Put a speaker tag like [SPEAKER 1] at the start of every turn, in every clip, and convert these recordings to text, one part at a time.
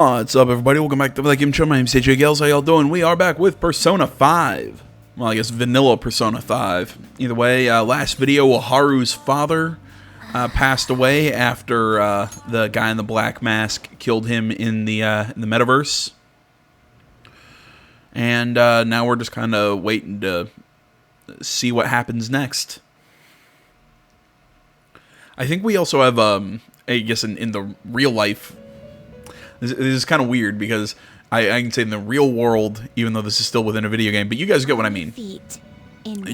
[SPEAKER 1] What's up, everybody? Welcome back to the Game Show. My name's AJ Gales. How y'all doing? We are back with Persona 5. Well, I guess vanilla Persona 5. Either way, last video, Haru's father passed away after the guy in the black mask killed him in the metaverse. And now we're just kind of waiting to see what happens next. I think we also have, I guess in the real life, this is kind of weird because I can say in the real world, even though this is still within a video game, but you guys get what I mean.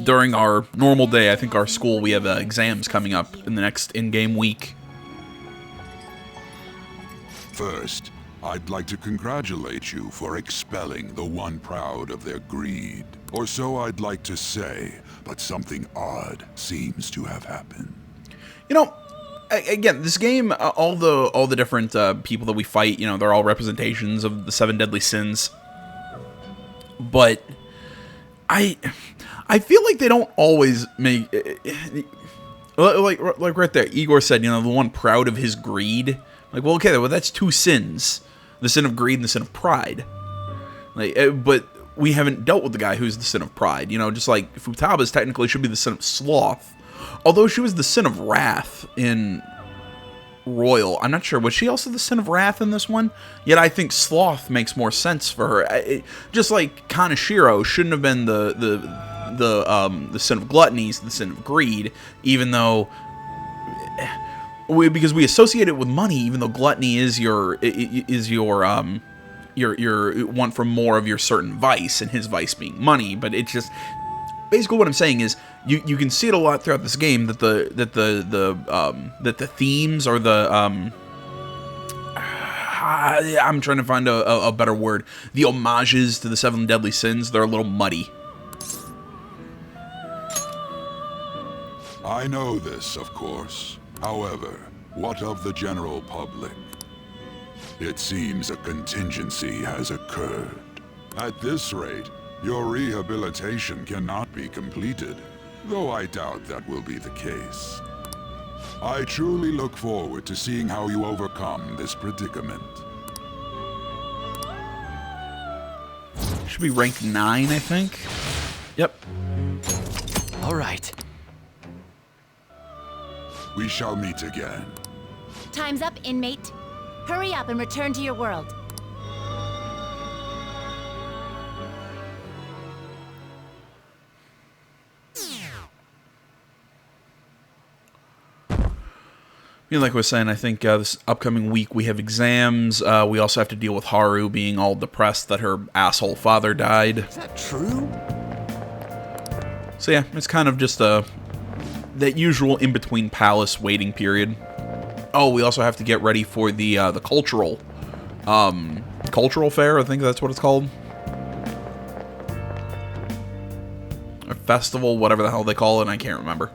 [SPEAKER 1] During our normal day, I think our school, we have exams coming up in the next in-game week.
[SPEAKER 2] First, I'd like to congratulate you for expelling the one proud of their greed. Or so I'd like to say, but something odd seems to have happened.
[SPEAKER 1] You know, again, this game, all the different people that we fight, you know, they're all representations of the 7 deadly sins. But I feel like they don't always make like right there. Igor said, you know, the one proud of his greed. Like, well, okay, well, that's 2 sins: the sin of greed and the sin of pride. Like, but we haven't dealt with the guy who's the sin of pride. You know, just like Futaba's technically should be the sin of sloth. Although she was the sin of wrath in Royal. I'm not sure. Was she also the sin of wrath in this one? Yet I think sloth makes more sense for her. Just like Kaneshiro shouldn't have been the sin of gluttony, the sin of greed, even though because we associate it with money, even though gluttony is your want for more of your certain vice, and his vice being money. But it's just basically what I'm saying is you can see it a lot throughout this game that the themes or the I'm trying to find a better word. The homages to the 7 deadly sins, they're a little muddy.
[SPEAKER 2] I know this, of course. However, what of the general public? It seems a contingency has occurred. At this rate, your rehabilitation cannot be completed, though I doubt that will be the case. I truly look forward to seeing how you overcome this predicament.
[SPEAKER 1] Should be rank 9, I think. Yep.
[SPEAKER 3] All right.
[SPEAKER 2] We shall meet again.
[SPEAKER 4] Time's up, inmate. Hurry up and return to your world.
[SPEAKER 1] You know, like I was saying, I think this upcoming week we have exams. We also have to deal with Haru being all depressed that her asshole father died.
[SPEAKER 3] Is that true?
[SPEAKER 1] So yeah, it's kind of just that usual in-between palace waiting period. Oh, we also have to get ready for the cultural fair. I think that's what it's called. A festival, whatever the hell they call it, I can't remember.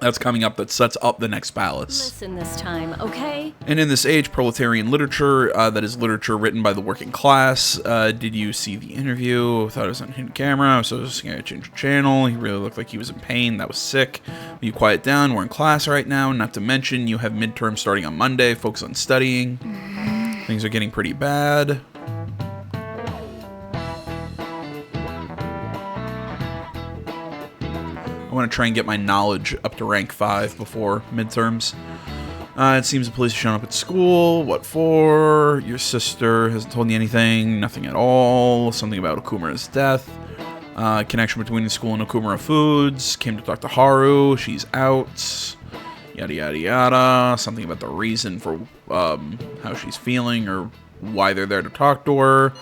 [SPEAKER 1] That's coming up, that sets up the next palace.
[SPEAKER 4] Listen this time, okay?
[SPEAKER 1] And in this age, proletarian literature, that is literature written by the working class. Did you see the interview? I thought it was on hidden camera, so I was just going to change the channel. He really looked like he was in pain. That was sick. Will you quiet down? We're in class right now. Not to mention, you have midterms starting on Monday. Focus on studying. Things are getting pretty bad. I want to try and get my knowledge up to rank 5 before midterms. It seems the police have shown up at school. What for? Your sister hasn't told you anything. Nothing at all. Something about Okumura's death. Connection between the school and Okumura Foods. Came to talk to Haru. She's out. Yada, yada, yada. Something about the reason for how she's feeling or why they're there to talk to her.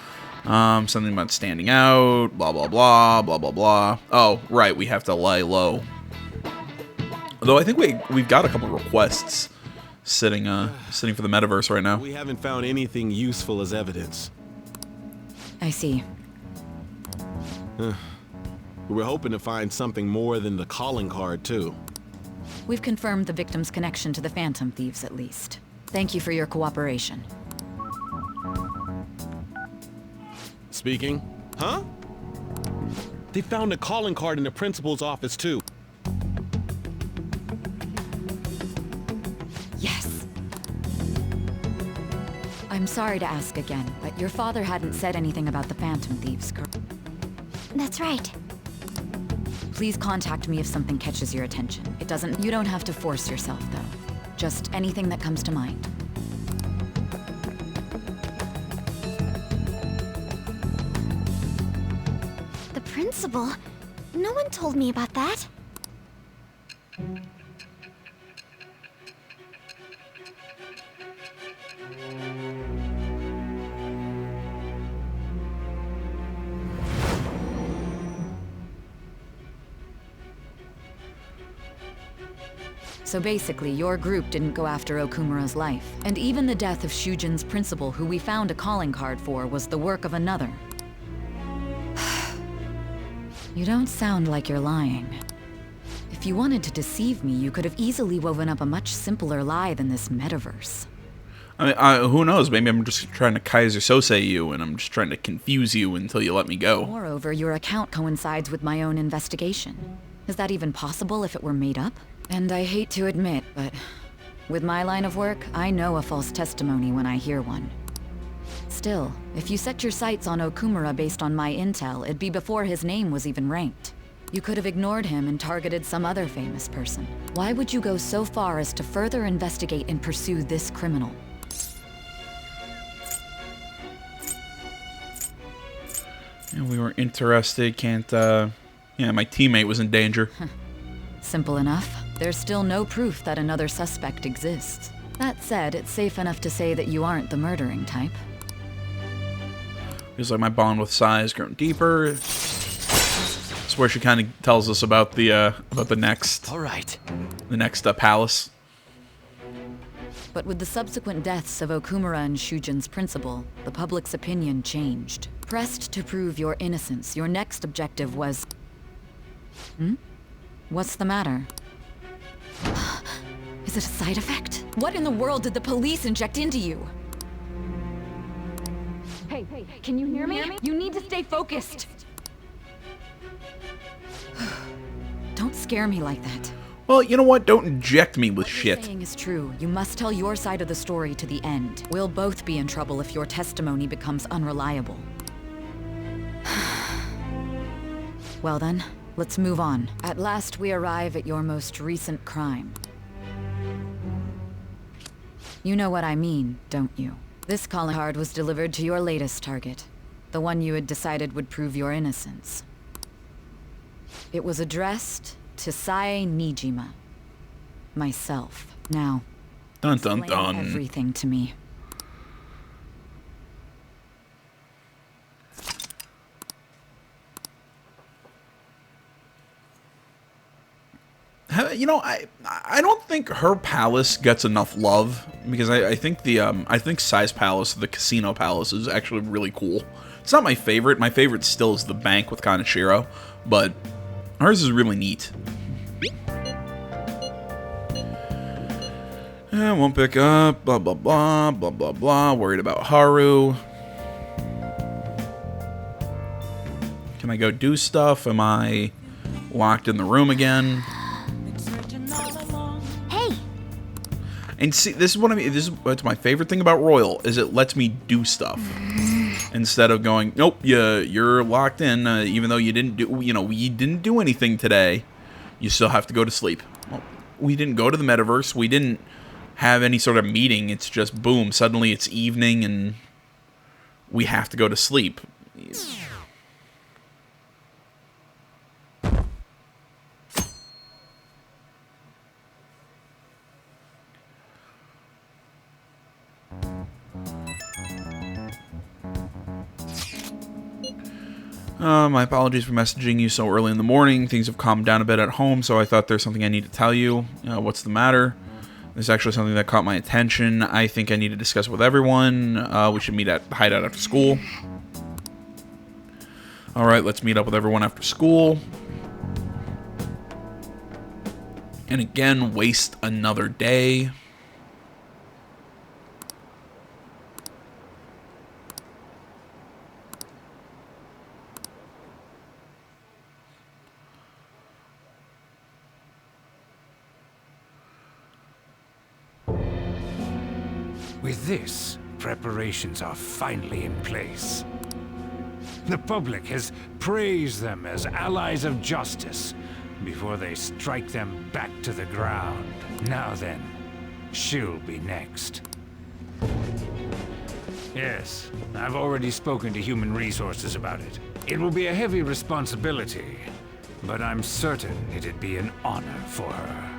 [SPEAKER 1] Something about standing out, blah, blah, blah, blah, blah, blah. Oh, right, we have to lay low. Although I think we've got a couple requests sitting for the metaverse right now.
[SPEAKER 5] We haven't found anything useful as evidence.
[SPEAKER 4] I see.
[SPEAKER 5] We were hoping to find something more than the calling card, too.
[SPEAKER 6] We've confirmed the victim's connection to the Phantom Thieves, at least. Thank you for your cooperation.
[SPEAKER 5] Speaking. Huh? They found a calling card in the principal's office, too.
[SPEAKER 6] Yes. I'm I'm sorry to ask again, but your father hadn't said anything about the Phantom Thieves, correct?
[SPEAKER 4] That's right.
[SPEAKER 6] Please contact me if something catches your attention. You don't have to force yourself, though. Just anything that comes to mind.
[SPEAKER 4] The principal? No one told me about that.
[SPEAKER 6] So basically, your group didn't go after Okumura's life. And even the death of Shujin's principal, who we found a calling card for, was the work of another. You don't sound like you're lying. If you wanted to deceive me, you could have easily woven up a much simpler lie than this metaverse.
[SPEAKER 1] I mean, who knows? Maybe I'm just trying to Kaiser Sose you, and I'm just trying to confuse you until you let me go.
[SPEAKER 6] Moreover, your account coincides with my own investigation. Is that even possible if it were made up? And I hate to admit, but with my line of work, I know a false testimony when I hear one. Still, if you set your sights on Okumura based on my intel, it'd be before his name was even ranked. You could have ignored him and targeted some other famous person. Why would you go so far as to further investigate and pursue this criminal?
[SPEAKER 1] Yeah, we were interested, yeah, my teammate was in danger.
[SPEAKER 6] Simple enough. There's still no proof that another suspect exists. That said, it's safe enough to say that you aren't the murdering type.
[SPEAKER 1] Feels like my bond with Sai has grown deeper. It's where she kind of tells us about the next
[SPEAKER 3] All right.
[SPEAKER 1] palace.
[SPEAKER 6] But with the subsequent deaths of Okumura and Shujin's principal, the public's opinion changed. Pressed to prove your innocence, your next objective was... What's the matter? Is it a side effect? What in the world did the police inject into you? Hey, can you hear me? You need to stay focused. Don't scare me like that.
[SPEAKER 1] Well, you know what? Don't inject me with
[SPEAKER 6] What you're
[SPEAKER 1] shit.
[SPEAKER 6] saying is true. You must tell your side of the story to the end. We'll both be in trouble if your testimony becomes unreliable. Well then, let's move on. At last we arrive at your most recent crime. You know what I mean, don't you? This calling card was delivered to your latest target. The one you had decided would prove your innocence. It was addressed to Sae Nijima. Myself. Now,
[SPEAKER 1] Dun dun
[SPEAKER 6] explain
[SPEAKER 1] dun.
[SPEAKER 6] everything to me.
[SPEAKER 1] You know, I don't think her palace gets enough love because I think I think Sai's palace, the casino palace, is actually really cool. It's not my favorite. My favorite still is the bank with Kaneshiro, but hers is really neat. Won't pick up. Blah blah blah blah blah blah. Worried about Haru. Can I go do stuff? Am I locked in the room again?
[SPEAKER 4] Hey,
[SPEAKER 1] And see, this is what I mean. This is what's my favorite thing about Royal is it lets me do stuff instead of going, nope, you're locked in. Even though you didn't do anything today, you still have to go to sleep. Well, we didn't go to the metaverse. We didn't have any sort of meeting. It's just boom. Suddenly it's evening and we have to go to sleep. My apologies for messaging you so early in the morning. Things have calmed down a bit at home, so I thought there's something I need to tell you. What's the matter? There's actually something that caught my attention. I think I need to discuss it with everyone. We should meet at the hideout after school. Alright, let's meet up with everyone after school. And again, waste another day.
[SPEAKER 7] With this, preparations are finally in place. The public has praised them as allies of justice before they strike them back to the ground. Now then, she'll be next. Yes, I've already spoken to Human Resources about it. It will be a heavy responsibility, but I'm certain it'd be an honor for her.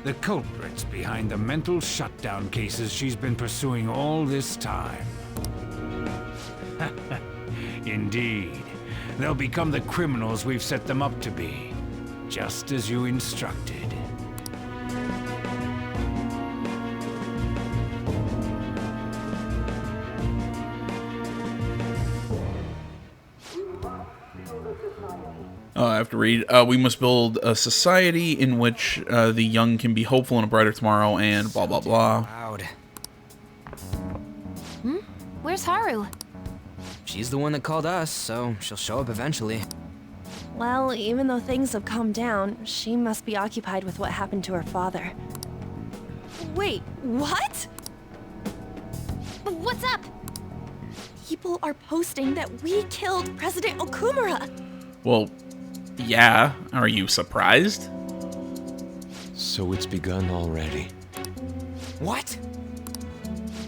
[SPEAKER 7] The culprits behind the mental shutdown cases she's been pursuing all this time. Indeed. They'll become the criminals we've set them up to be, just as you instructed.
[SPEAKER 1] I have to read. We must build a society in which the young can be hopeful and a brighter tomorrow, and blah, blah, blah.
[SPEAKER 3] Loud.
[SPEAKER 4] Where's Haru?
[SPEAKER 3] She's the one that called us, so she'll show up eventually.
[SPEAKER 8] Well, even though things have calmed down, she must be occupied with what happened to her father. Wait, what?
[SPEAKER 4] What's up?
[SPEAKER 8] People are posting that we killed President Okumura.
[SPEAKER 1] Well, yeah. Are you surprised?
[SPEAKER 9] So it's begun already.
[SPEAKER 3] What?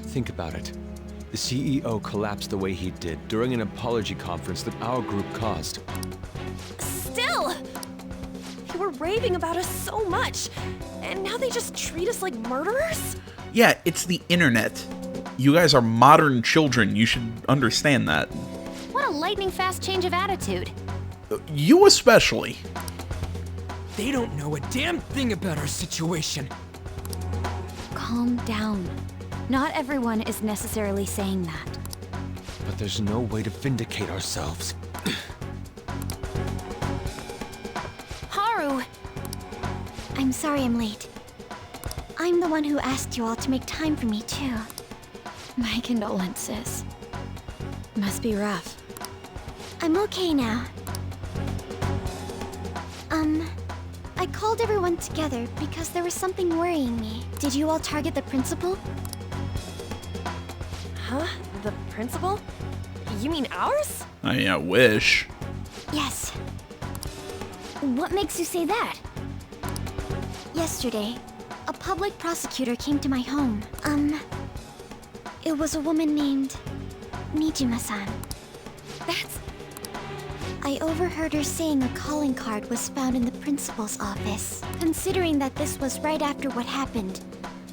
[SPEAKER 9] Think about it. The CEO collapsed the way he did during an apology conference that our group caused.
[SPEAKER 8] Still! They were raving about us so much, and now they just treat us like murderers?
[SPEAKER 1] Yeah, it's the internet. You guys are modern children. You should understand that.
[SPEAKER 4] What a lightning fast change of attitude.
[SPEAKER 1] You especially.
[SPEAKER 3] They don't know a damn thing about our situation.
[SPEAKER 4] Calm down. Not everyone is necessarily saying that.
[SPEAKER 9] But there's no way to vindicate ourselves.
[SPEAKER 4] Haru!
[SPEAKER 10] I'm sorry I'm late. I'm the one who asked you all to make time for me, too.
[SPEAKER 6] My condolences. Must be rough.
[SPEAKER 10] I'm okay now. I called everyone together because there was something worrying me. Did you all target the principal?
[SPEAKER 8] Huh? The principal? You mean ours?
[SPEAKER 1] I wish.
[SPEAKER 10] Yes. What makes you say that? Yesterday, a public prosecutor came to my home. It was a woman named Nijima-san.
[SPEAKER 8] That's...
[SPEAKER 10] I overheard her saying a calling card was found in the principal's office. Considering that this was right after what happened,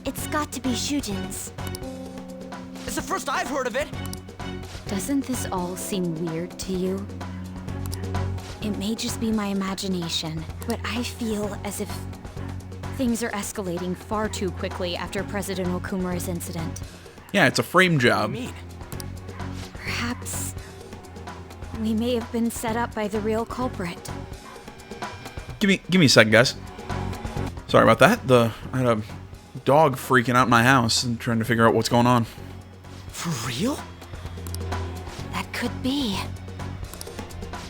[SPEAKER 10] it's got to be Shujin's.
[SPEAKER 3] It's the first I've heard of it.
[SPEAKER 6] Doesn't this all seem weird to you? It may just be my imagination, but I feel as if things are escalating far too quickly after President Okumura's incident.
[SPEAKER 1] Yeah, it's a frame job.
[SPEAKER 3] What do you mean?
[SPEAKER 6] Perhaps we may have been set up by the real culprit.
[SPEAKER 1] Give me a second, guys. Sorry about that. I had a dog freaking out in my house and trying to figure out what's going on.
[SPEAKER 3] For real?
[SPEAKER 6] That could be.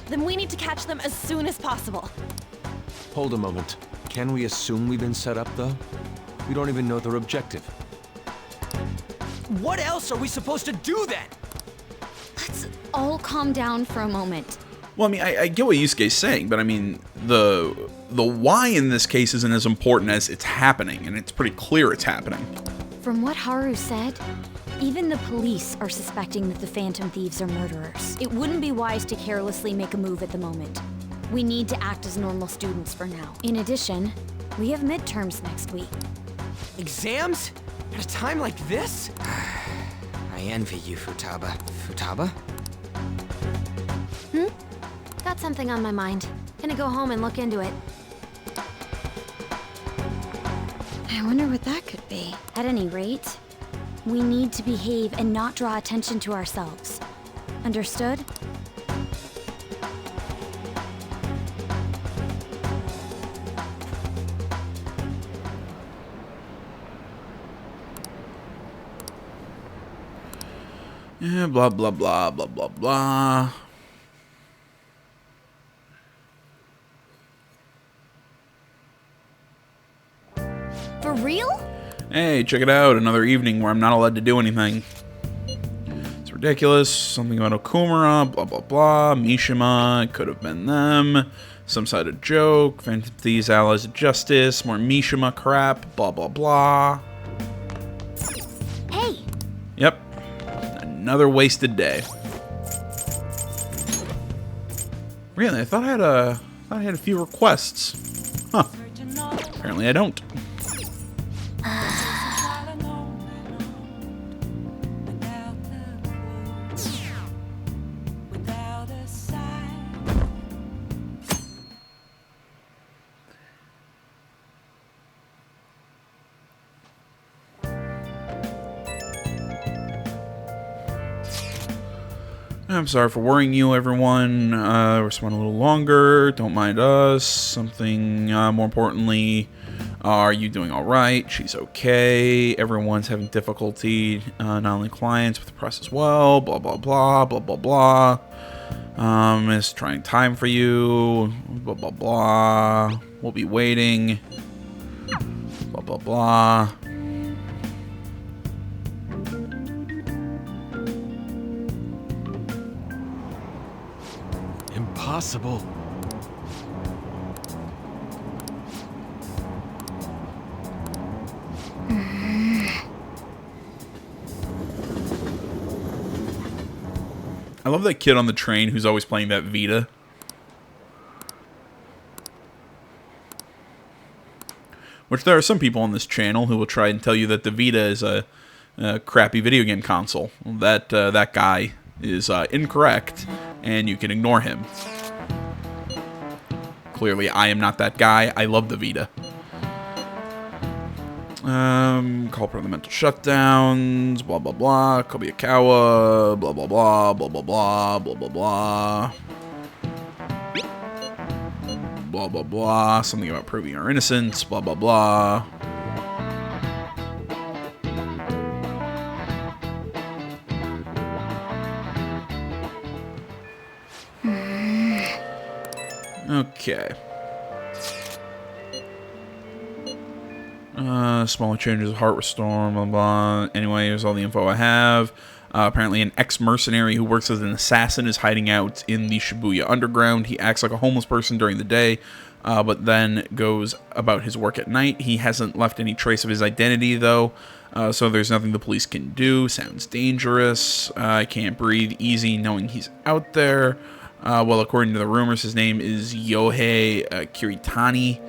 [SPEAKER 8] Then we need to catch them as soon as possible.
[SPEAKER 9] Hold a moment. Can we assume we've been set up, though? We don't even know their objective.
[SPEAKER 3] What else are we supposed to do then?
[SPEAKER 6] Let's all calm down for a moment.
[SPEAKER 1] Well, I mean, I get what Yusuke's saying, but I mean, the why in this case isn't as important as it's happening, and it's pretty clear it's happening.
[SPEAKER 6] From what Haru said, even the police are suspecting that the Phantom Thieves are murderers. It wouldn't be wise to carelessly make a move at the moment. We need to act as normal students for now. In addition, we have midterms next week.
[SPEAKER 3] Exams? At a time like this? I envy you, Futaba. Futaba?
[SPEAKER 4] Got something on my mind. Gonna go home and look into it.
[SPEAKER 6] I wonder what that could be.
[SPEAKER 4] At any rate, we need to behave and not draw attention to ourselves. Understood?
[SPEAKER 1] Yeah, blah, blah, blah, blah, blah, blah.
[SPEAKER 4] For real?
[SPEAKER 1] Hey, check it out. Another evening where I'm not allowed to do anything. ridiculous. Something about Okumura, blah, blah, blah. Mishima, it could have been them. Some side of joke. Phantom Thieves, Allies of Justice. More Mishima crap, blah, blah, blah.
[SPEAKER 4] Hey!
[SPEAKER 1] Yep. Another wasted day. Really? I thought I had a few requests. Huh. Apparently I don't. I'm sorry for worrying you, everyone. We're spending a little longer. Don't mind us. Something more importantly, are you doing all right? She's okay. Everyone's having difficulty. Not only clients, but the press as well. Blah, blah, blah, blah, blah, blah. It's trying time for you. Blah, blah, blah. We'll be waiting. Blah, blah, blah.
[SPEAKER 9] Impossible.
[SPEAKER 1] I love that kid on the train who's always playing that Vita. Which there are some people on this channel who will try and tell you that the Vita is a crappy video game console. That guy is incorrect, and you can ignore him. Clearly, I am not that guy. I love the Vita. Call for the mental shutdowns, blah, blah, blah. Kobayakawa, blah, blah, blah, blah, blah, blah, blah, blah, blah. Blah, blah, blah. Something about proving our innocence, blah, blah, blah. Okay. Smaller changes of heart restore, blah, blah. Anyway, here's all the info I have. Apparently an ex-mercenary who works as an assassin is hiding out in the Shibuya underground. He acts like a homeless person during the day, but then goes about his work at night. He hasn't left any trace of his identity, though, so there's nothing the police can do. Sounds dangerous. I can't breathe easy knowing he's out there. Well, according to the rumors, his name is Yohei Kiritani.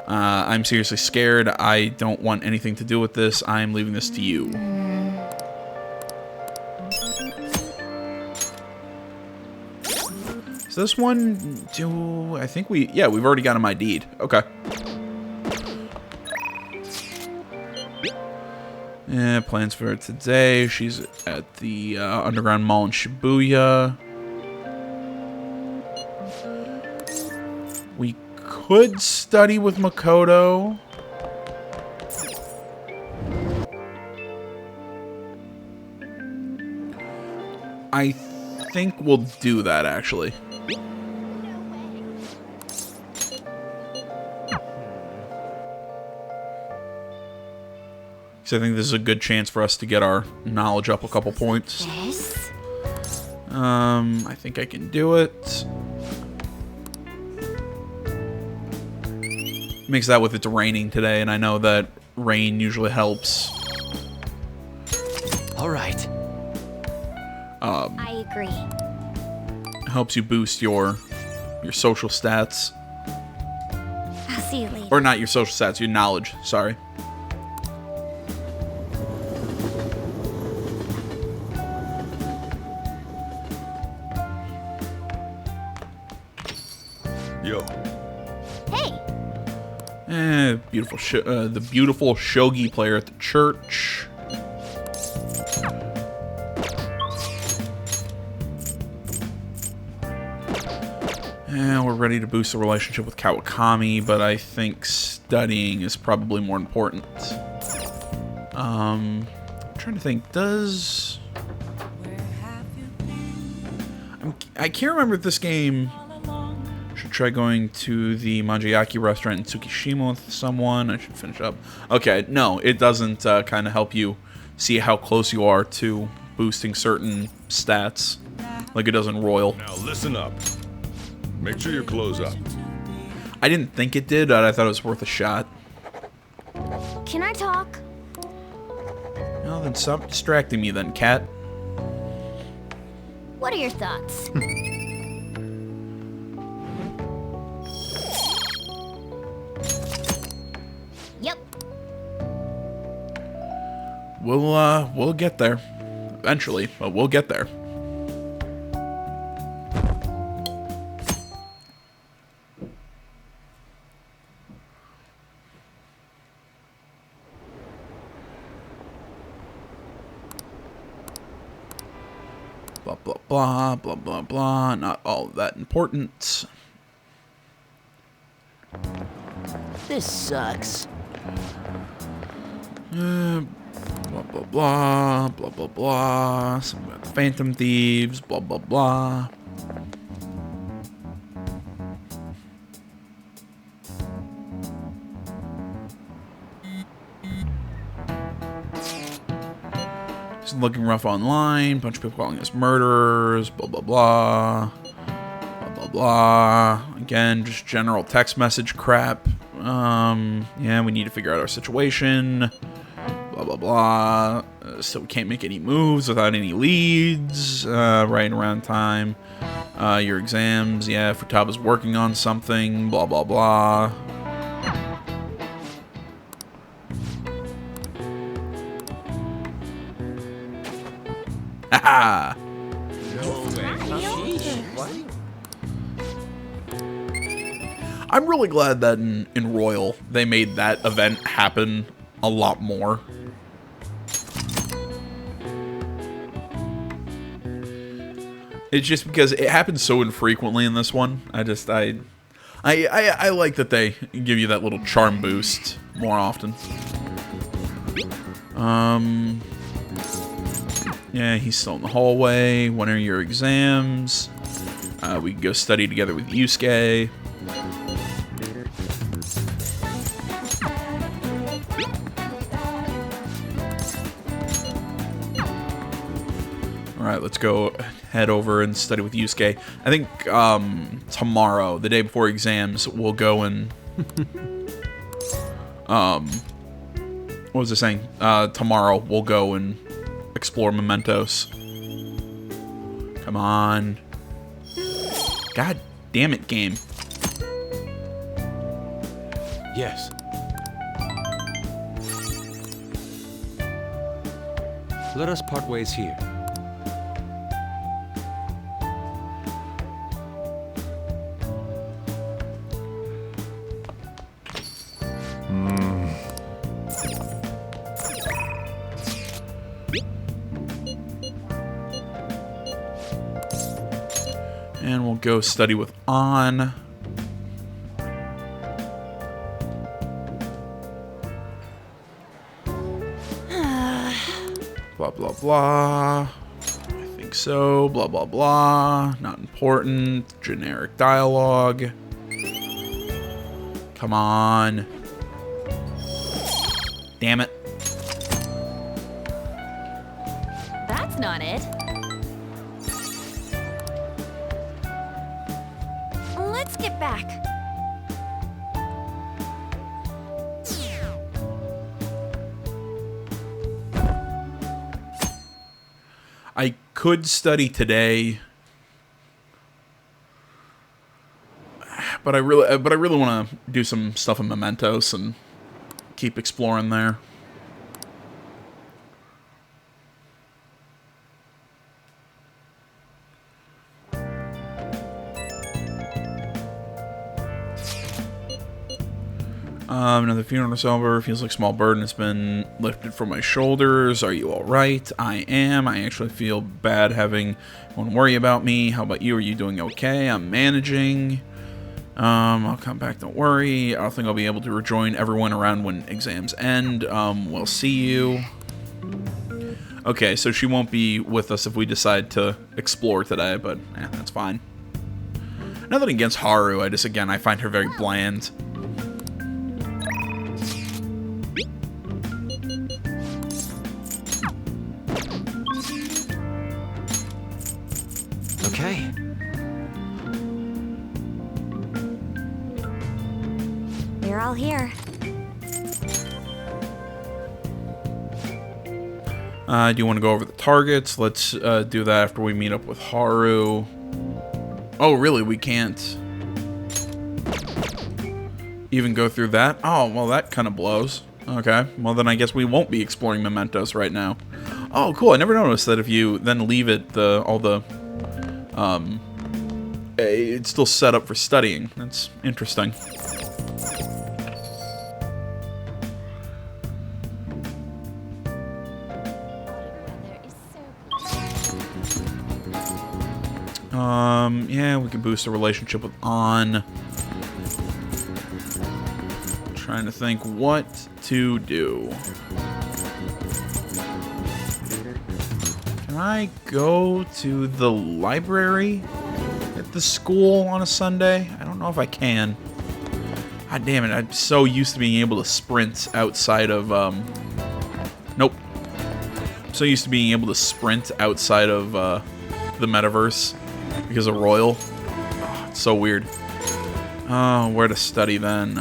[SPEAKER 1] I'm seriously scared. I don't want anything to do with this. I'm leaving this to you. Is this one... I think we... Yeah, we've already got him ID'd. Okay. Yeah, plans for today. She's at the underground mall in Shibuya. We could study with Makoto. I think we'll do that, actually. So I think this is a good chance for us to get our knowledge up a couple points.
[SPEAKER 10] Yes.
[SPEAKER 1] I think I can do it. Mix that with it's raining today, and I know that rain usually helps.
[SPEAKER 3] All right.
[SPEAKER 4] I agree.
[SPEAKER 1] Helps you boost your social stats.
[SPEAKER 4] I'll see you later.
[SPEAKER 1] Or not your social stats, your knowledge, sorry.
[SPEAKER 2] Yo.
[SPEAKER 4] Hey!
[SPEAKER 1] Beautiful the beautiful shogi player at the church. And we're ready to boost the relationship with Kawakami, but I think studying is probably more important. I'm trying to think, I can't remember if this game... Should try going to the Manjayaki restaurant in Tsukishima with someone. I should finish up. Okay, no, it doesn't kind of help you see how close you are to boosting certain stats, like it does in Royal.
[SPEAKER 11] Now listen up. Make sure you close up.
[SPEAKER 1] I didn't think it did, but I thought it was worth a shot.
[SPEAKER 4] Can I talk?
[SPEAKER 1] Well, then stop distracting me then, cat.
[SPEAKER 4] What are your thoughts? Yep.
[SPEAKER 1] We'll get there. Eventually, but we'll get there. Blah, blah, blah, blah, blah, blah. Not all that important.
[SPEAKER 3] This sucks.
[SPEAKER 1] Blah, blah, blah, blah, blah, blah. Some about the Phantom Thieves, blah, blah, blah. It's looking rough online. Bunch of people calling us murderers, blah, blah, blah. Blah, blah, blah. Again, just general text message crap. Yeah, we need to figure out our situation. Blah, blah, blah. So we can't make any moves without any leads. Right around time. Your exams. Yeah, Futaba's working on something. Blah, blah, blah. Haha! I'm really glad that in Royal, they made that event happen a lot more. It's just because it happens so infrequently in this one. I like that they give you that little charm boost more often. Yeah, he's still in the hallway. When are your exams? We can go study together with Yusuke. Alright, let's go head over and study with Yusuke. I think tomorrow, the day before exams, we'll go and... what was I saying? Tomorrow, we'll go and explore Mementos. Come on. God damn it, game.
[SPEAKER 9] Yes. Let us part ways here.
[SPEAKER 1] And we'll go study with An. Blah, blah, blah. I think so. Blah, blah, blah. Not important. Generic dialogue. Come on. Damn it.
[SPEAKER 4] That's not it. Let's get back.
[SPEAKER 1] I could study today, but I really want to do some stuff in Mementos and keep exploring there. Another funeral is over. Feels like a small burden has been lifted from my shoulders. Are you alright? I am. I actually feel bad having one worry about me. How about you? Are you doing okay? I'm managing. I'll come back. Don't worry. I don't think I'll be able to rejoin everyone around when exams end. We'll see you. Okay, so she won't be with us if we decide to explore today, but that's fine. Nothing against Haru. I find her very bland.
[SPEAKER 3] Okay.
[SPEAKER 4] You're all here.
[SPEAKER 1] Do you want to go over the targets? Let's do that after we meet up with Haru. Oh, really? We can't even go through that? Oh, well, that kind of blows. Okay, well, then I guess we won't be exploring mementos right now. Oh, cool. I never noticed that if you then leave it, it's still set up for studying. That's interesting. Yeah, we can boost the relationship with An. Trying to think what to do. Can I go to the library at the school on a Sunday? I don't know if I can. God damn it, I'm so used to being able to sprint outside of, nope. I'm so used to being able to sprint outside of, the metaverse because of Royal. Oh, it's so weird. Oh, where to study then?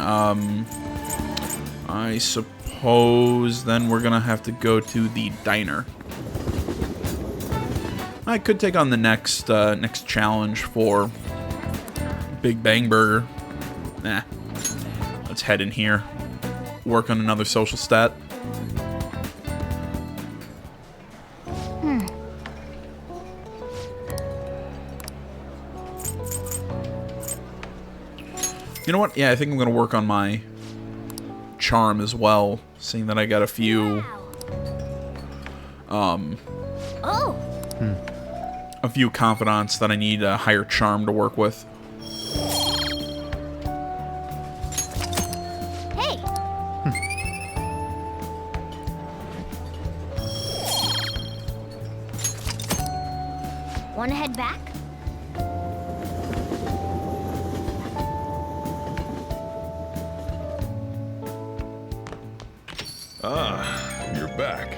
[SPEAKER 1] I suppose then we're gonna have to go to the diner. I could take on the next next challenge for Big Bang Burger. Nah. Let's head in here. Work on another social stat. You know what? Yeah, I think I'm going to work on my charm as well, seeing that I got a few a few confidants that I need a higher charm to work with.
[SPEAKER 4] Hey. Want to head back?
[SPEAKER 11] You're back.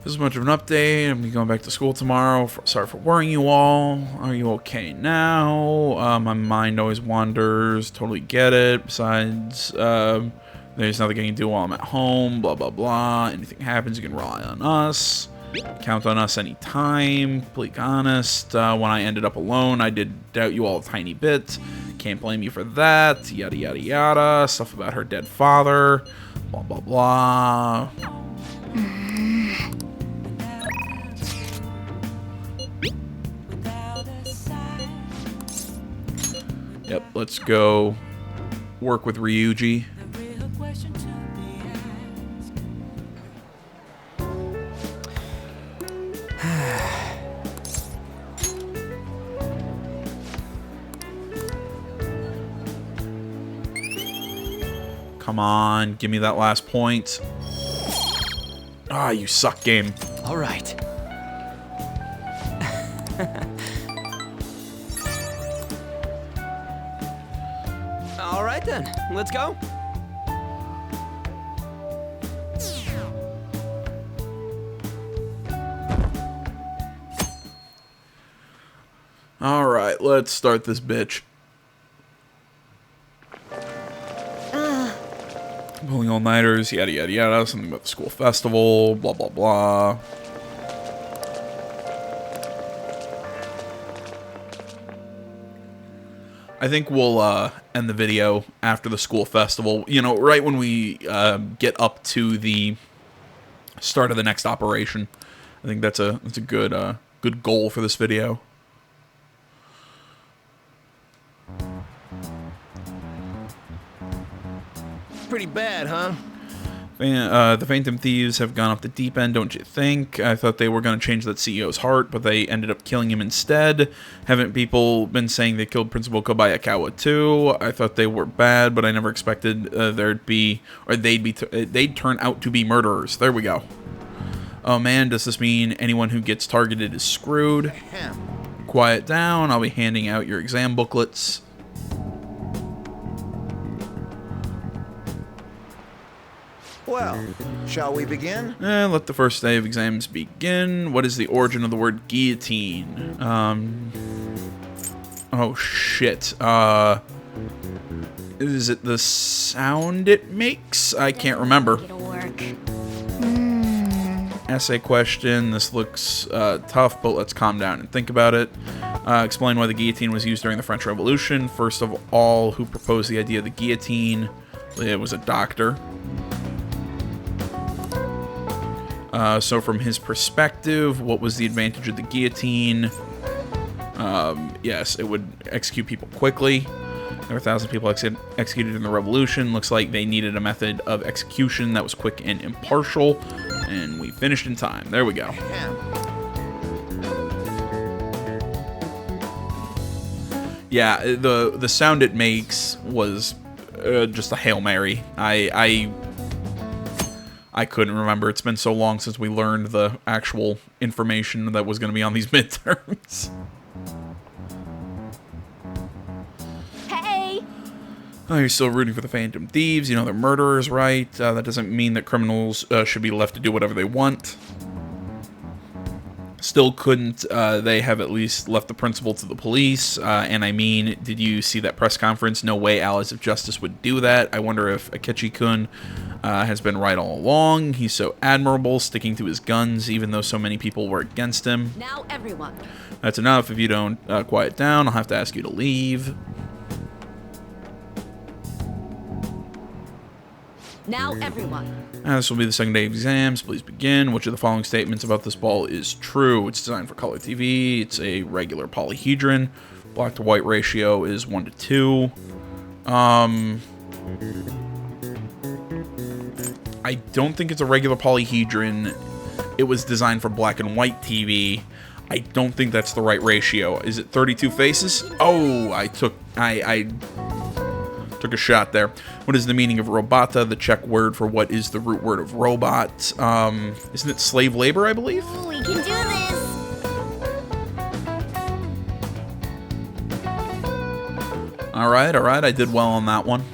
[SPEAKER 1] This is much of an update. I'm going back to school tomorrow. Sorry for worrying you all. Are you okay now? My mind always wanders. Totally get it. Besides, there's nothing I can do while I'm at home. Blah, blah, blah. Anything happens, you can rely on us. Count on us anytime. Completely honest. When I ended up alone, I did doubt you all a tiny bit. Can't blame you for that. Yada, yada, yada. Stuff about her dead father. Blah, blah, blah. Yep, let's go work with Ryuji. Come on, give me that last point. Ah, you suck, game.
[SPEAKER 3] All right. All right then, let's go.
[SPEAKER 1] All right, let's start this bitch. Pulling all-nighters, yada, yada, yada. Something about the school festival, blah, blah, blah. I think we'll end the video after the school festival. You know, right when we get up to the start of the next operation. I think that's a good good goal for this video.
[SPEAKER 3] Pretty bad, huh?
[SPEAKER 1] The Phantom Thieves have gone off the deep end, don't you think? I thought they were going to change that CEO's heart, but they ended up killing him instead. Haven't people been saying they killed Principal Kobayakawa too? I thought they were bad, but I never expected they'd turn out to be murderers. There we go. Oh man, does this mean anyone who gets targeted is screwed? Quiet down, I'll be handing out your exam booklets.
[SPEAKER 12] well. Shall we begin?
[SPEAKER 1] Let the first day of exams begin. What is the origin of the word guillotine? Oh shit. Is it the sound it makes? I can't remember.
[SPEAKER 4] It'll work.
[SPEAKER 1] Essay question. This looks tough, but let's calm down and think about it. Explain why the guillotine was used during the French Revolution. First of all, who proposed the idea of the guillotine? It was a doctor. So from his perspective, what was the advantage of the guillotine? Yes, it would execute people quickly. There were 1,000 people executed in the revolution. Looks like they needed a method of execution that was quick and impartial. And we finished in time. There we go. Yeah, the sound it makes was just a Hail Mary. I couldn't remember. It's been so long since we learned the actual information that was going to be on these midterms.
[SPEAKER 4] Hey!
[SPEAKER 1] Oh, you're still rooting for the Phantom Thieves. You know they're murderers, right? That doesn't mean that criminals should be left to do whatever they want. Still couldn't they have at least left the principal to the police? And I mean, did you see that press conference? No way Allies of Justice would do that. I wonder if Akechi-kun has been right all along. He's so admirable, sticking to his guns, even though so many people were against him.
[SPEAKER 6] Now everyone.
[SPEAKER 1] That's enough. If you don't quiet down, I'll have to ask you to leave.
[SPEAKER 6] Now everyone.
[SPEAKER 1] This will be the second day of exams. Please begin. Which of the following statements about this ball is true? It's designed for color TV. It's a regular polyhedron. Black to white ratio is 1 to 2. I don't think it's a regular polyhedron. It was designed for black and white TV. I don't think that's the right ratio. Is it 32 faces? Oh, I took a shot there. What is the meaning of robota, the Czech word for what is the root word of robot? Isn't it slave labor, I believe?
[SPEAKER 4] We can do this!
[SPEAKER 1] Alright, I did well on that one.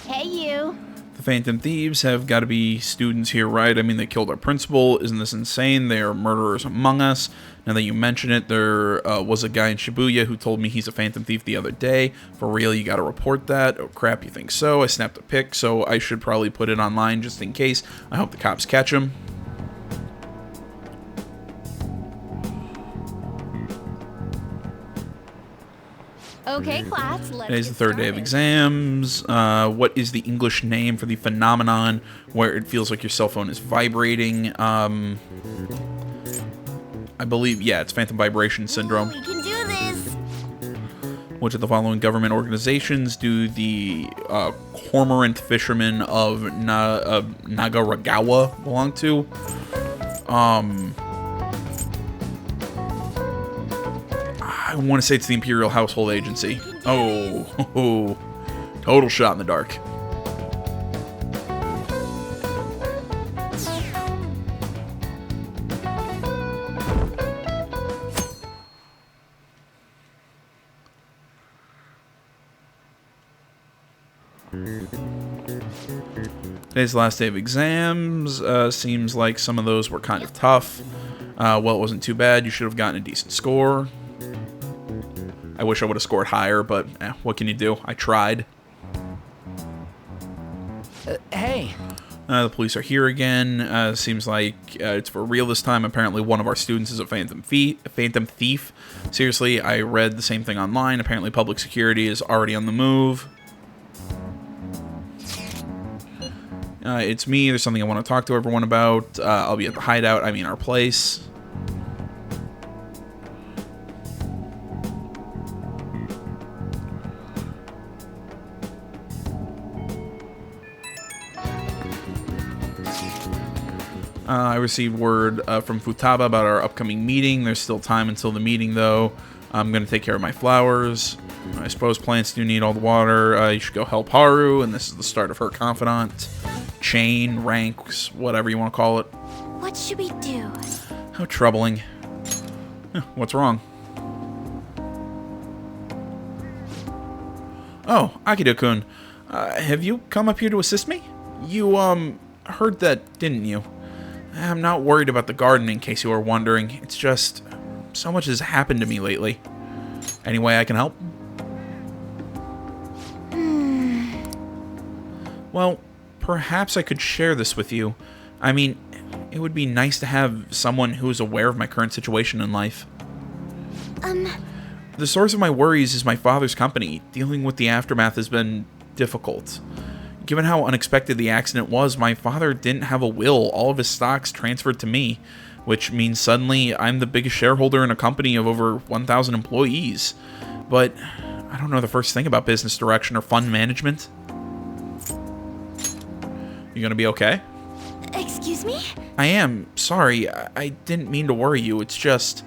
[SPEAKER 4] Hey, you!
[SPEAKER 1] Phantom Thieves have got to be students here, right? I mean, they killed our principal. Isn't this insane? They are murderers among us. Now that you mention it, there was a guy in Shibuya who told me he's a Phantom Thief the other day. For real, you got to report that. Oh, crap, you think so? I snapped a pic, so I should probably put it online just in case. I hope the cops catch him.
[SPEAKER 4] Okay, class, let's
[SPEAKER 1] Today's
[SPEAKER 4] get
[SPEAKER 1] the third day of exams. What is the English name for the phenomenon where it feels like your cell phone is vibrating? I believe, yeah, it's phantom vibration syndrome.
[SPEAKER 4] We can do this!
[SPEAKER 1] Which of the following government organizations do the cormorant fishermen of Nagaragawa belong to? I want to say it's the Imperial Household Agency. Oh, total shot in the dark. Today's the last day of exams. Seems like some of those were kind of tough. Well, it wasn't too bad. You should have gotten a decent score. I wish I would have scored higher, but what can you do? I tried.
[SPEAKER 3] Hey.
[SPEAKER 1] The police are here again. Seems like it's for real this time. Apparently one of our students is a Phantom Thief. Seriously, I read the same thing online. Apparently public security is already on the move. It's me. There's something I want to talk to everyone about. I'll be at the hideout. I mean our place. I received word from Futaba about our upcoming meeting. There's still time until the meeting, though. I'm going to take care of my flowers. I suppose plants do need all the water. You should go help Haru, and this is the start of her confidant. Chain, ranks, whatever you want to call it.
[SPEAKER 10] What should we do?
[SPEAKER 1] How troubling. What's wrong? Oh, Akido-kun. Have you come up here to assist me? You, heard that, didn't you? I'm not worried about the garden, in case you were wondering. It's just, so much has happened to me lately. Any way I can help? Well, perhaps I could share this with you. I mean, it would be nice to have someone who is aware of my current situation in life. The source of my worries is my father's company. Dealing with the aftermath has been difficult. Given how unexpected the accident was, my father didn't have a will. All of his stocks transferred to me, which means suddenly I'm the biggest shareholder in a company of over 1,000 employees. But I don't know the first thing about business direction or fund management. You gonna be okay?
[SPEAKER 10] Excuse me?
[SPEAKER 1] I am. Sorry, I didn't mean to worry you. It's just,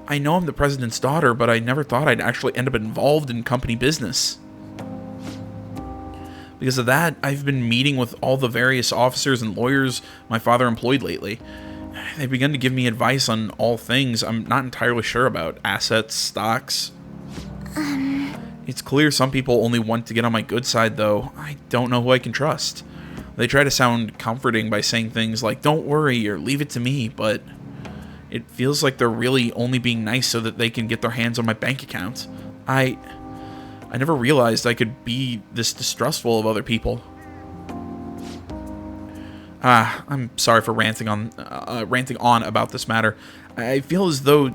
[SPEAKER 1] I know I'm the president's daughter, but I never thought I'd actually end up involved in company business. Because of that, I've been meeting with all the various officers and lawyers my father employed lately. They've begun to give me advice on all things I'm not entirely sure about. Assets, stocks. It's clear some people only want to get on my good side, though. I don't know who I can trust. They try to sound comforting by saying things like, don't worry, or leave it to me, but it feels like they're really only being nice so that they can get their hands on my bank account. I never realized I could be this distrustful of other people. I'm sorry for ranting on about this matter. I feel as though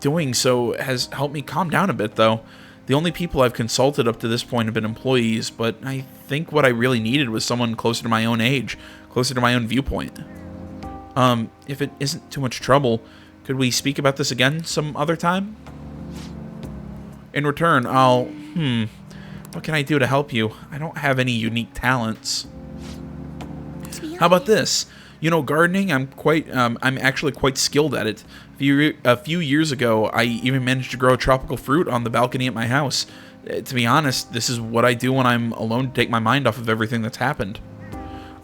[SPEAKER 1] doing so has helped me calm down a bit, though. The only people I've consulted up to this point have been employees, but I think what I really needed was someone closer to my own age, closer to my own viewpoint. If it isn't too much trouble, could we speak about this again some other time? In return, I'll... what can I do to help you? I don't have any unique talents. How about this? You know, gardening, I'm actually quite skilled at it. A few years ago, I even managed to grow tropical fruit on the balcony at my house. To be honest, this is what I do when I'm alone to take my mind off of everything that's happened.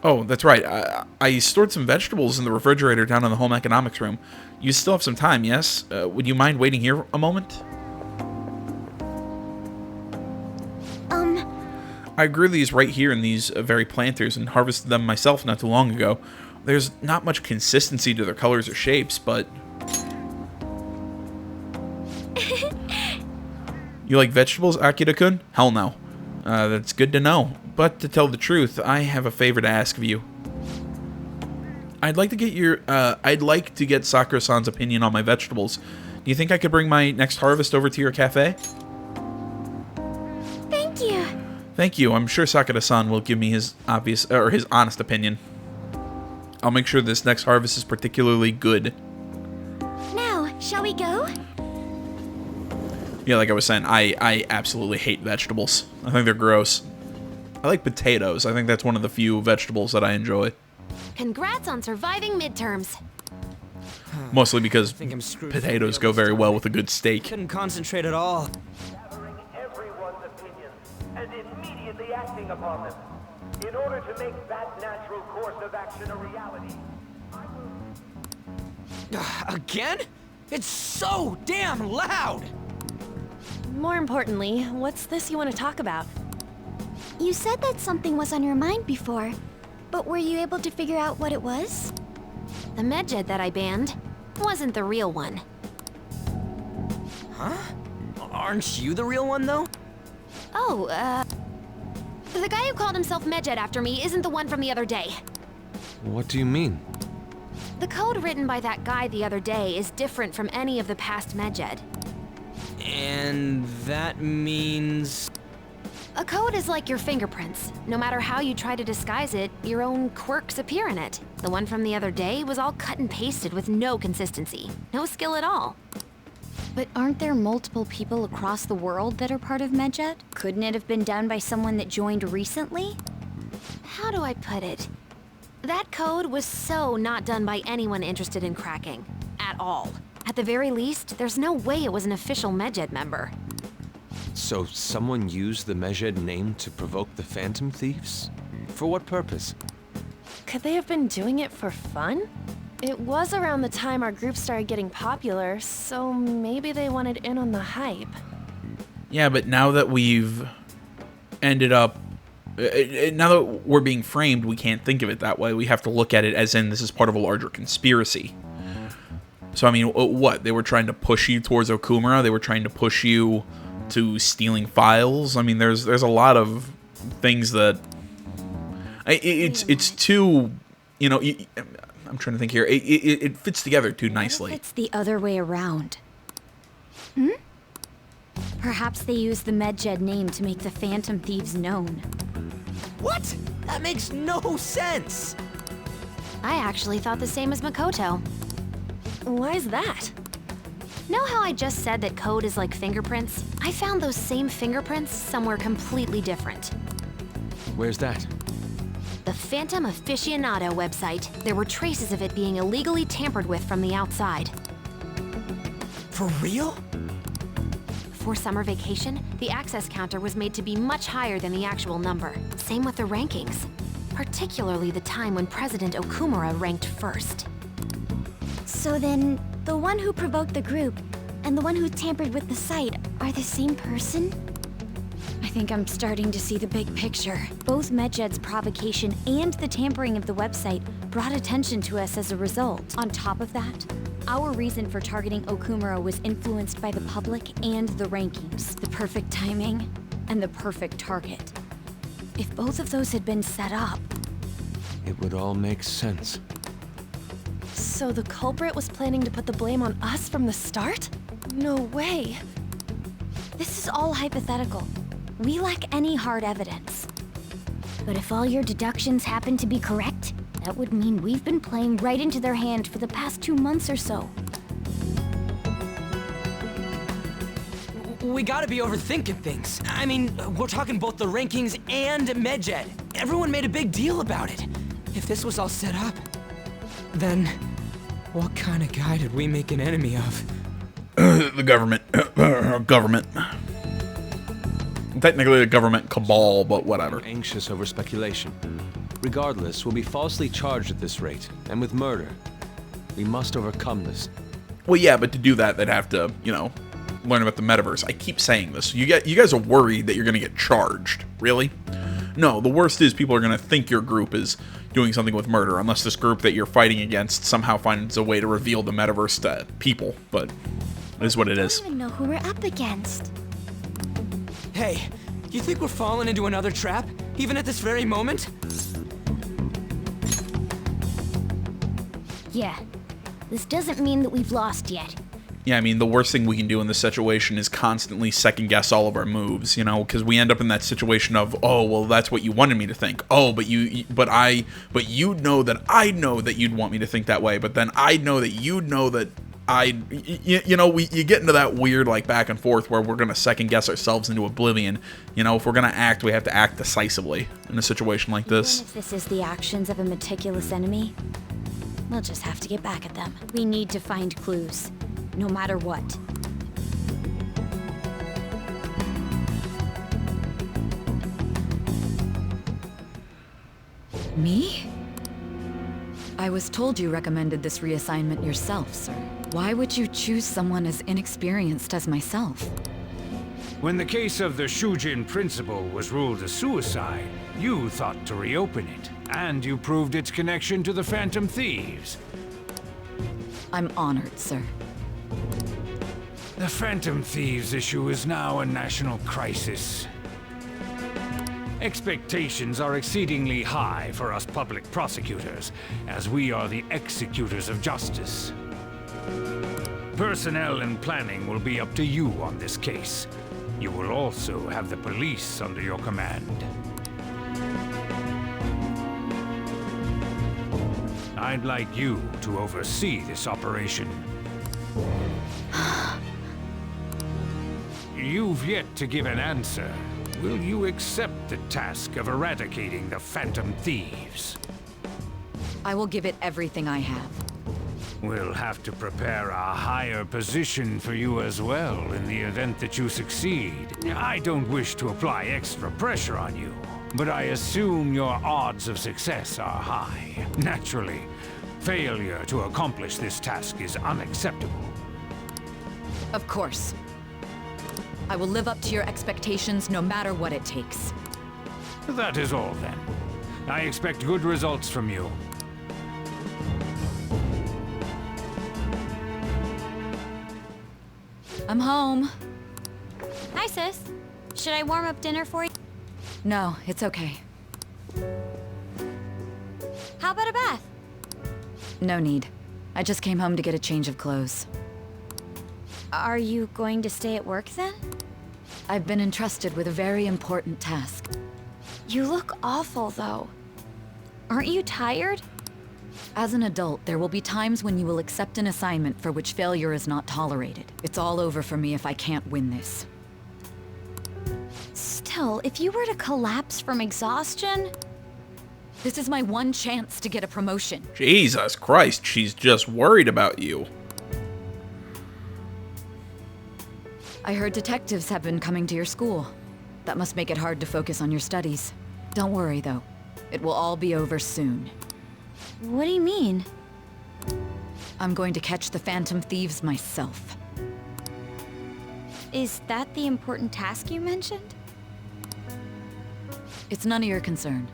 [SPEAKER 1] Oh, that's right. I stored some vegetables in the refrigerator down in the home economics room. You still have some time, yes? Would you mind waiting here a moment? I grew these right here in these very planters and harvested them myself not too long ago. There's not much consistency to their colors or shapes, but... You like vegetables, Akira-kun? Hell no. That's good to know. But to tell the truth, I have a favor to ask of you. I'd like to get Sakura-san's opinion on my vegetables. Do you think I could bring my next harvest over to your cafe?
[SPEAKER 10] Thank you.
[SPEAKER 1] Thank you. I'm sure Sakura-san will give me his honest opinion. I'll make sure this next harvest is particularly good.
[SPEAKER 10] Now, shall we go?
[SPEAKER 1] Yeah, like I was saying, I absolutely hate vegetables. I think they're gross. I like potatoes. I think that's one of the few vegetables that I enjoy.
[SPEAKER 13] Congrats on surviving midterms.
[SPEAKER 1] Mostly because potatoes go very well with a good steak.
[SPEAKER 3] Couldn't concentrate at all.
[SPEAKER 14] Gathering everyone's opinions and immediately acting upon them. In order to make that natural course of action a reality,
[SPEAKER 3] Again? It's so damn loud!
[SPEAKER 8] More importantly, what's this you want to talk about?
[SPEAKER 10] You said that something was on your mind before, but were you able to figure out what it was?
[SPEAKER 13] The Medjed that I banned wasn't the real one.
[SPEAKER 3] Huh? Aren't you the real one, though?
[SPEAKER 13] Oh, the guy who called himself Medjed after me isn't the one from the other day.
[SPEAKER 9] What do you mean?
[SPEAKER 13] The code written by that guy the other day is different from any of the past Medjed.
[SPEAKER 3] And that means...
[SPEAKER 13] A code is like your fingerprints. No matter how you try to disguise it, your own quirks appear in it. The one from the other day was all cut and pasted with no consistency. No skill at all.
[SPEAKER 4] But aren't there multiple people across the world that are part of Medjed? Couldn't it have been done by someone that joined recently?
[SPEAKER 13] How do I put it? That code was so not done by anyone interested in cracking. At all. At the very least, there's no way it was an official Medjed member.
[SPEAKER 9] So someone used the Medjed name to provoke the Phantom Thieves? For what purpose?
[SPEAKER 8] Could they have been doing it for fun? It was around the time our group started getting popular, so maybe they wanted in on the hype.
[SPEAKER 1] Yeah, but now that we've ended up... now that we're being framed, we can't think of it that way. We have to look at it as in this is part of a larger conspiracy. So, I mean, what? They were trying to push you towards Okumura? They were trying to push you to stealing files? I mean, there's a lot of things that... It's too... You know, I'm trying to think here. It fits together too nicely.
[SPEAKER 4] It's the other way around. Perhaps they used the Medjed name to make the Phantom Thieves known.
[SPEAKER 3] What? That makes no sense!
[SPEAKER 13] I actually thought the same as Makoto.
[SPEAKER 8] Why is that?
[SPEAKER 13] Know how I just said that code is like fingerprints? I found those same fingerprints somewhere completely different.
[SPEAKER 9] Where's that?
[SPEAKER 13] The Phantom Aficionado website. There were traces of it being illegally tampered with from the outside.
[SPEAKER 3] For real?
[SPEAKER 13] For summer vacation, the access counter was made to be much higher than the actual number. Same with the rankings. Particularly the time when President Okumura ranked first.
[SPEAKER 10] So then, the one who provoked the group and the one who tampered with the site are the same person?
[SPEAKER 4] I think I'm starting to see the big picture. Both Medjed's provocation and the tampering of the website brought attention to us as a result. On top of that, our reason for targeting Okumura was influenced by the public and the rankings. The perfect timing and the perfect target. If both of those had been set up...
[SPEAKER 9] It would all make sense.
[SPEAKER 8] So the culprit was planning to put the blame on us from the start? No way.
[SPEAKER 4] This is all hypothetical. We lack any hard evidence.
[SPEAKER 10] But if all your deductions happen to be correct, that would mean we've been playing right into their hand for the past 2 months or so.
[SPEAKER 3] We gotta be overthinking things. I mean, we're talking both the rankings and Medjed. Everyone made a big deal about it. If this was all set up, then what kind of guy did we make an enemy of?
[SPEAKER 1] The government. Government. Technically the government cabal, but whatever.
[SPEAKER 9] I'm anxious over speculation. Regardless, we'll be falsely charged at this rate, and with murder. We must overcome this.
[SPEAKER 1] Well, yeah, but to do that, they'd have to, you know, learn about the metaverse. I keep saying this. You guys are worried that you're going to get charged. Really? No, the worst is people are going to think your group is doing something with murder, unless this group that you're fighting against somehow finds a way to reveal the metaverse to people, but it is what it is.
[SPEAKER 10] I don't even know who we're up against.
[SPEAKER 3] Hey, you think we're falling into another trap, even at this very moment?
[SPEAKER 10] Yeah. This doesn't mean that we've lost yet.
[SPEAKER 1] Yeah, I mean, the worst thing we can do in this situation is constantly second-guess all of our moves, you know, because we end up in that situation of, oh, well, that's what you wanted me to think. Oh, but you know that I know that you'd want me to think that way, but then I know that you'd know that you get into that weird, like, back and forth where we're going to second-guess ourselves into oblivion. You know, if we're going to act, we have to act decisively in a situation like this.
[SPEAKER 4] Even if this is the actions of a meticulous enemy, we'll just have to get back at them. We need to find clues. No matter what.
[SPEAKER 6] Me? I was told you recommended this reassignment yourself, sir. Why would you choose someone as inexperienced as myself?
[SPEAKER 7] When the case of the Shujin principal was ruled a suicide, you thought to reopen it, and you proved its connection to the Phantom Thieves.
[SPEAKER 6] I'm honored, sir.
[SPEAKER 7] The Phantom Thieves issue is now a national crisis. Expectations are exceedingly high for us public prosecutors, as we are the executors of justice. Personnel and planning will be up to you on this case. You will also have the police under your command. I'd like you to oversee this operation. You've yet to give an answer. Will you accept the task of eradicating the Phantom Thieves?
[SPEAKER 6] I will give it everything I have.
[SPEAKER 7] We'll have to prepare a higher position for you as well in the event that you succeed. I don't wish to apply extra pressure on you, but I assume your odds of success are high. Naturally, Failure to accomplish this task is unacceptable.
[SPEAKER 6] Of course. I will live up to your expectations no matter what it takes.
[SPEAKER 7] That is all, then. I expect good results from you.
[SPEAKER 6] I'm home.
[SPEAKER 4] Hi, sis. Should I warm up dinner for you?
[SPEAKER 6] No, it's okay.
[SPEAKER 4] How about a bath?
[SPEAKER 6] No need. I just came home to get a change of clothes.
[SPEAKER 4] Are you going to stay at work then?
[SPEAKER 6] I've been entrusted with a very important task.
[SPEAKER 4] You look awful, though. Aren't you tired?
[SPEAKER 6] As an adult, there will be times when you will accept an assignment for which failure is not tolerated. It's all over for me if I can't win this.
[SPEAKER 4] Still, if you were to collapse from exhaustion...
[SPEAKER 6] This is my one chance to get a promotion.
[SPEAKER 1] Jesus Christ, she's just worried about you.
[SPEAKER 6] I heard detectives have been coming to your school. That must make it hard to focus on your studies. Don't worry, though. It will all be over soon.
[SPEAKER 4] What do you mean?
[SPEAKER 6] I'm going to catch the Phantom Thieves myself.
[SPEAKER 4] Is that the important task you mentioned?
[SPEAKER 6] It's none of your concern.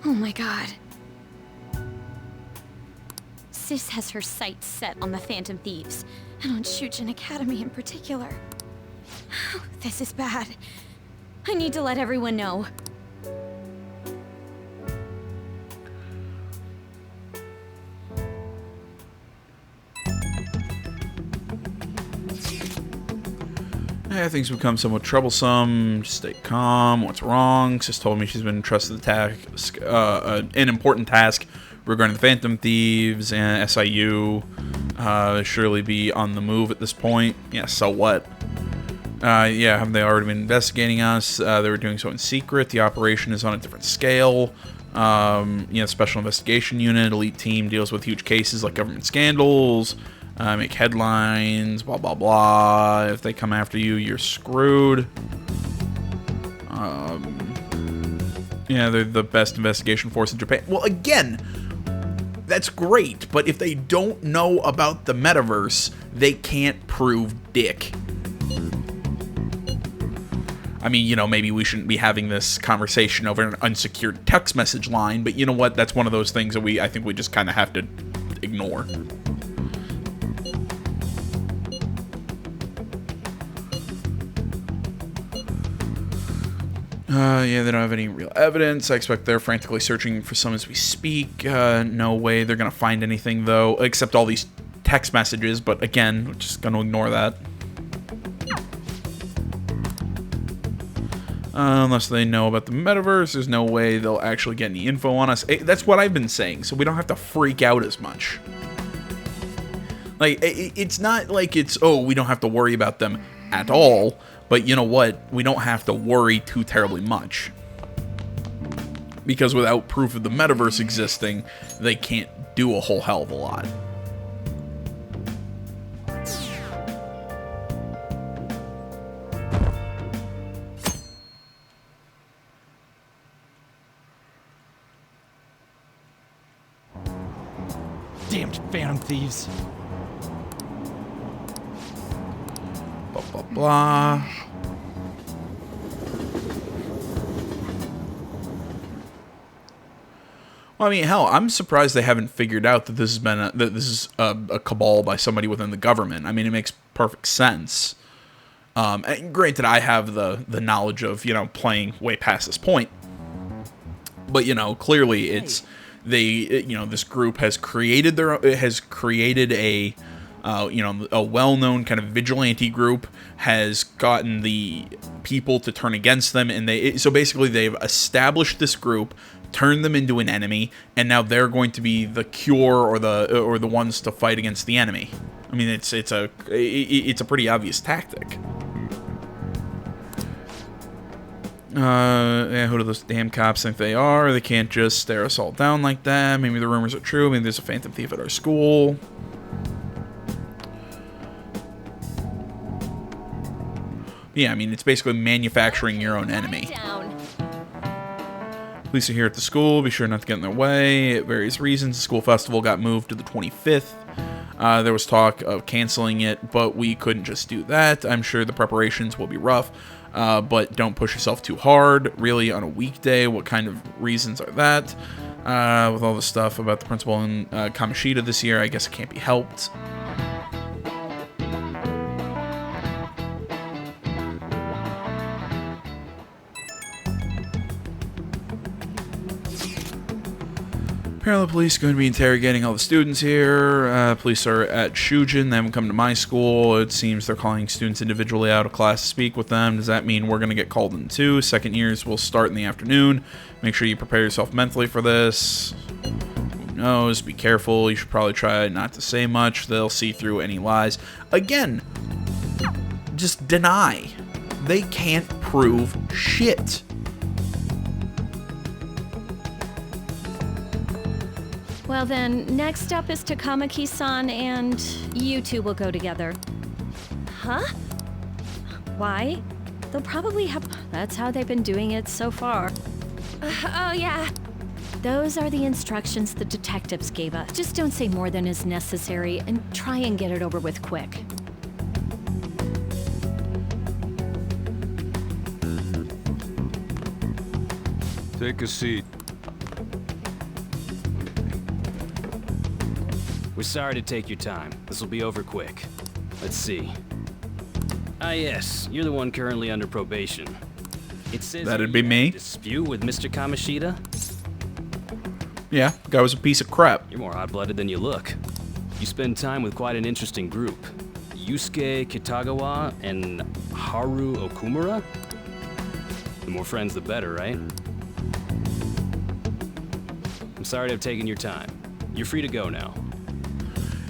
[SPEAKER 4] Oh my god. Sis has her sights set on the Phantom Thieves, and on Shujin Academy in particular. This is bad. I need to let everyone know.
[SPEAKER 1] Things become somewhat troublesome. Just stay calm. What's wrong? Sis told me she's been entrusted the task, an important task regarding the Phantom Thieves and SIU. Surely be on the move at this point. Yeah, so what? Yeah, have they already been investigating us? They were doing so in secret. The operation is on a different scale. Special investigation unit, elite team deals with huge cases like government scandals. Make headlines, blah, blah, blah. If they come after you, you're screwed. Yeah, they're the best investigation force in Japan. Well, again, that's great, but if they don't know about the metaverse, they can't prove dick. I mean, maybe we shouldn't be having this conversation over an unsecured text message line, but you know what? That's one of those things that I think we just kind of have to ignore. Yeah, they don't have any real evidence. I expect they're frantically searching for some as we speak. No way they're going to find anything, though, except all these text messages. But again, we're just going to ignore that. Unless they know about the metaverse, there's no way they'll actually get any info on us. That's what I've been saying, so we don't have to freak out as much. Like, it's not like it's, oh, we don't have to worry about them at all. But you know what? We don't have to worry too terribly much. Because without proof of the metaverse existing, they can't do a whole hell of a lot.
[SPEAKER 3] Damned Phantom Thieves.
[SPEAKER 1] Blah, blah, blah. Well, I mean, hell, I'm surprised they haven't figured out that this is a cabal by somebody within the government. I mean, it makes perfect sense. And granted, I have the knowledge of, playing way past this point. But, clearly it's this group has created a well-known kind of vigilante group, has gotten the people to turn against them, and so basically they've established this group, turned them into an enemy, and now they're going to be the cure or the ones to fight against the enemy. I mean, it's a pretty obvious tactic. Yeah, who do those damn cops think they are? They can't just stare us all down like that. Maybe the rumors are true. Maybe there's a Phantom Thief at our school. Yeah, I mean, it's basically manufacturing your own enemy. Police are here at the school. Be sure not to get in their way. At various reasons, the school festival got moved to the 25th. There was talk of canceling it, but we couldn't just do that. I'm sure the preparations will be rough, but don't push yourself too hard. Really, on a weekday, what kind of reasons are that? With all the stuff about the principal and Kamoshida this year, I guess it can't be helped. Apparently, the police are going to be interrogating all the students here. Police are at Shujin. They haven't come to my school. It seems they're calling students individually out of class to speak with them. Does that mean we're going to get called in too? Second years will start in the afternoon. Make sure you prepare yourself mentally for this. Who knows? Be careful. You should probably try not to say much. They'll see through any lies. Again, just deny. They can't prove shit.
[SPEAKER 15] Well then, next up is Takamaki-san, and you two will go together.
[SPEAKER 8] Huh?
[SPEAKER 15] Why? They'll probably have... That's how they've been doing it so far.
[SPEAKER 8] Oh yeah.
[SPEAKER 15] Those are the instructions the detectives gave us. Just don't say more than is necessary, and try and get it over with quick.
[SPEAKER 16] Take a seat.
[SPEAKER 17] We're sorry to take your time. This will be over quick. Let's see. Ah yes, you're the one currently under probation. It says
[SPEAKER 1] That'd be me.
[SPEAKER 17] Dispute with Mr. Kamoshida?
[SPEAKER 1] Yeah, guy was a piece of crap.
[SPEAKER 17] You're more hot-blooded than you look. You spend time with quite an interesting group. Yusuke Kitagawa and Haru Okumura? The more friends, the better, right? I'm sorry to have taken your time. You're free to go now.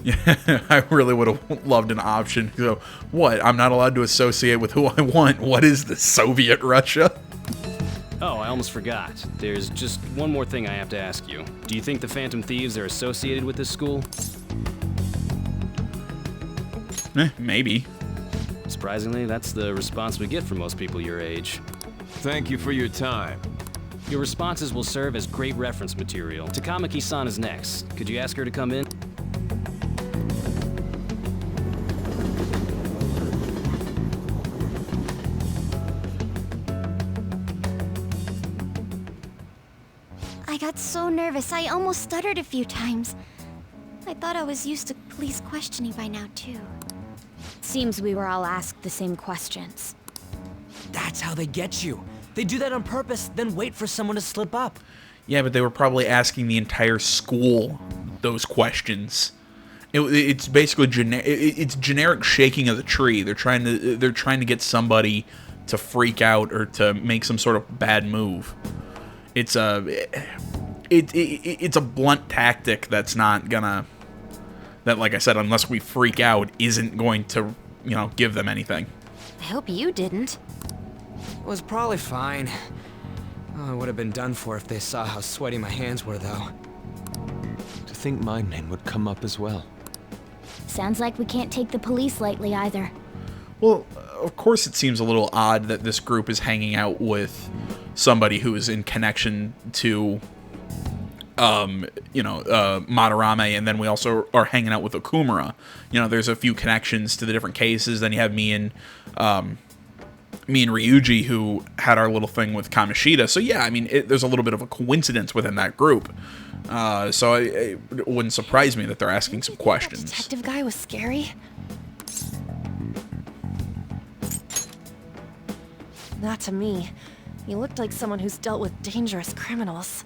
[SPEAKER 1] Yeah, I really would have loved an option. So, what? I'm not allowed to associate with who I want. What is this, Soviet Russia?
[SPEAKER 17] Oh, I almost forgot. There's just one more thing I have to ask you. Do you think the Phantom Thieves are associated with this school?
[SPEAKER 1] Maybe.
[SPEAKER 17] Surprisingly, that's the response we get from most people your age.
[SPEAKER 16] Thank you for your time.
[SPEAKER 17] Your responses will serve as great reference material. Takamaki-san is next. Could you ask her to come in?
[SPEAKER 10] I got so nervous, I almost stuttered a few times. I thought I was used to police questioning by now, too.
[SPEAKER 4] Seems we were all asked the same questions.
[SPEAKER 3] That's how they get you. They do that on purpose, then wait for someone to slip up.
[SPEAKER 1] Yeah, but they were probably asking the entire school those questions. It's basically it's generic shaking of the tree. They're trying to get somebody to freak out or to make some sort of bad move. It's a blunt tactic that's not gonna, that, like I said, unless we freak out, isn't going to, give them anything.
[SPEAKER 13] I hope you didn't.
[SPEAKER 3] It was probably fine. Oh, it would have been done for if they saw how sweaty my hands were, though.
[SPEAKER 9] To think my name would come up as well.
[SPEAKER 10] Sounds like we can't take the police lightly either.
[SPEAKER 1] Well, of course it seems a little odd that this group is hanging out with somebody who is in connection to, Madarame, and then we also are hanging out with Okumura. There's a few connections to the different cases. Then you have me and Ryuji, who had our little thing with Kamoshida. So yeah, I mean, there's a little bit of a coincidence within that group. So it wouldn't surprise me that they're asking some questions.
[SPEAKER 8] That detective guy was scary. Not to me. He looked like someone who's dealt with dangerous criminals.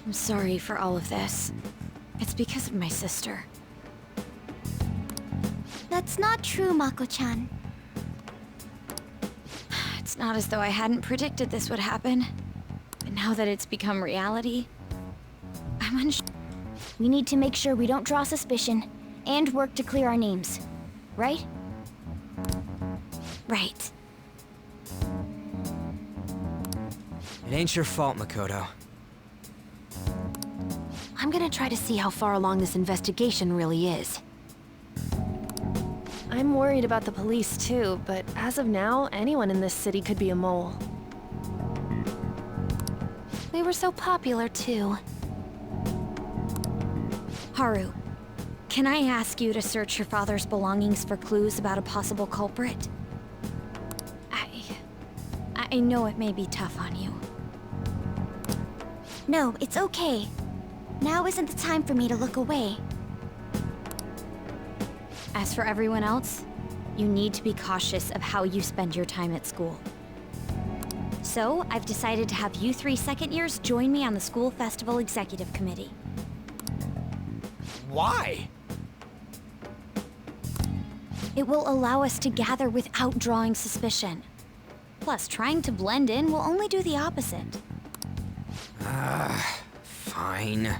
[SPEAKER 4] I'm sorry for all of this. It's because of my sister.
[SPEAKER 10] That's not true, Mako-chan.
[SPEAKER 4] It's not as though I hadn't predicted this would happen. But now that it's become reality, I'm unsure.
[SPEAKER 10] We need to make sure we don't draw suspicion, and work to clear our names. Right?
[SPEAKER 4] Right.
[SPEAKER 3] It ain't your fault, Makoto.
[SPEAKER 13] I'm gonna try to see how far along this investigation really is.
[SPEAKER 8] I'm worried about the police too, but as of now, anyone in this city could be a mole.
[SPEAKER 13] We were so popular, too.
[SPEAKER 4] Haru, can I ask you to search your father's belongings for clues about a possible culprit? I know it may be tough on you.
[SPEAKER 10] No, it's okay. Now isn't the time for me to look away.
[SPEAKER 4] As for everyone else, you need to be cautious of how you spend your time at school. So, I've decided to have you 3 second years join me on the school festival executive committee.
[SPEAKER 3] Why?
[SPEAKER 4] It will allow us to gather without drawing suspicion. Plus, trying to blend in will only do the opposite.
[SPEAKER 3] Fine.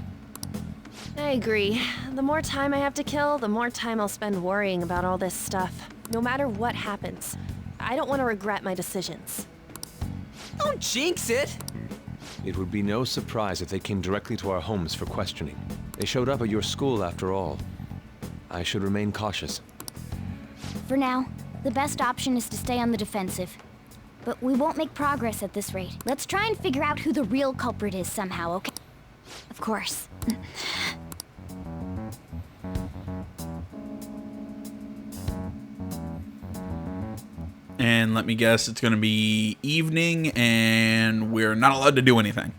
[SPEAKER 8] I agree. The more time I have to kill, the more time I'll spend worrying about all this stuff. No matter what happens. I don't want to regret my decisions.
[SPEAKER 3] Don't jinx it!
[SPEAKER 9] It would be no surprise if they came directly to our homes for questioning. They showed up at your school after all. I should remain cautious.
[SPEAKER 4] For now, the best option is to stay on the defensive. But we won't make progress at this rate. Let's try and figure out who the real culprit is somehow, okay? Of course.
[SPEAKER 1] And let me guess, it's going to be evening, and we're not allowed to do anything.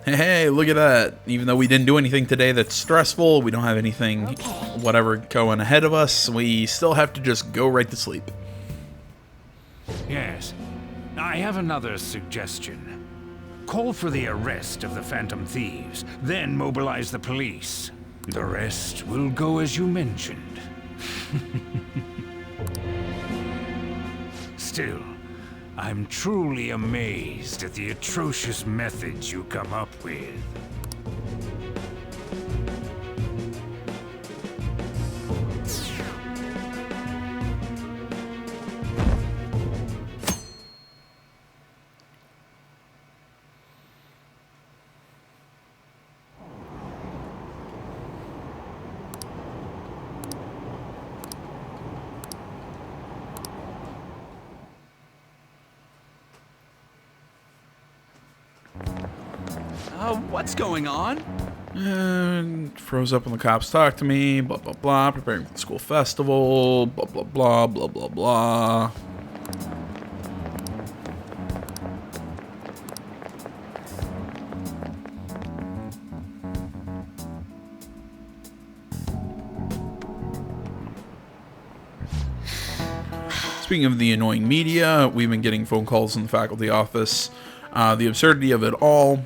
[SPEAKER 1] Hey, look at that. Even though we didn't do anything today that's stressful, we don't have anything, whatever, going ahead of us, we still have to just go right to sleep.
[SPEAKER 7] Yes. I have another suggestion. Call for the arrest of the Phantom Thieves, then mobilize the police. The rest will go as you mentioned. Still, I'm truly amazed at the atrocious methods you come up with.
[SPEAKER 18] What's going on?
[SPEAKER 1] And froze up when the cops talked to me, blah, blah, blah, preparing for the school festival, blah, blah, blah, blah, blah, blah. Speaking of the annoying media, we've been getting phone calls in the faculty office. The absurdity of it all.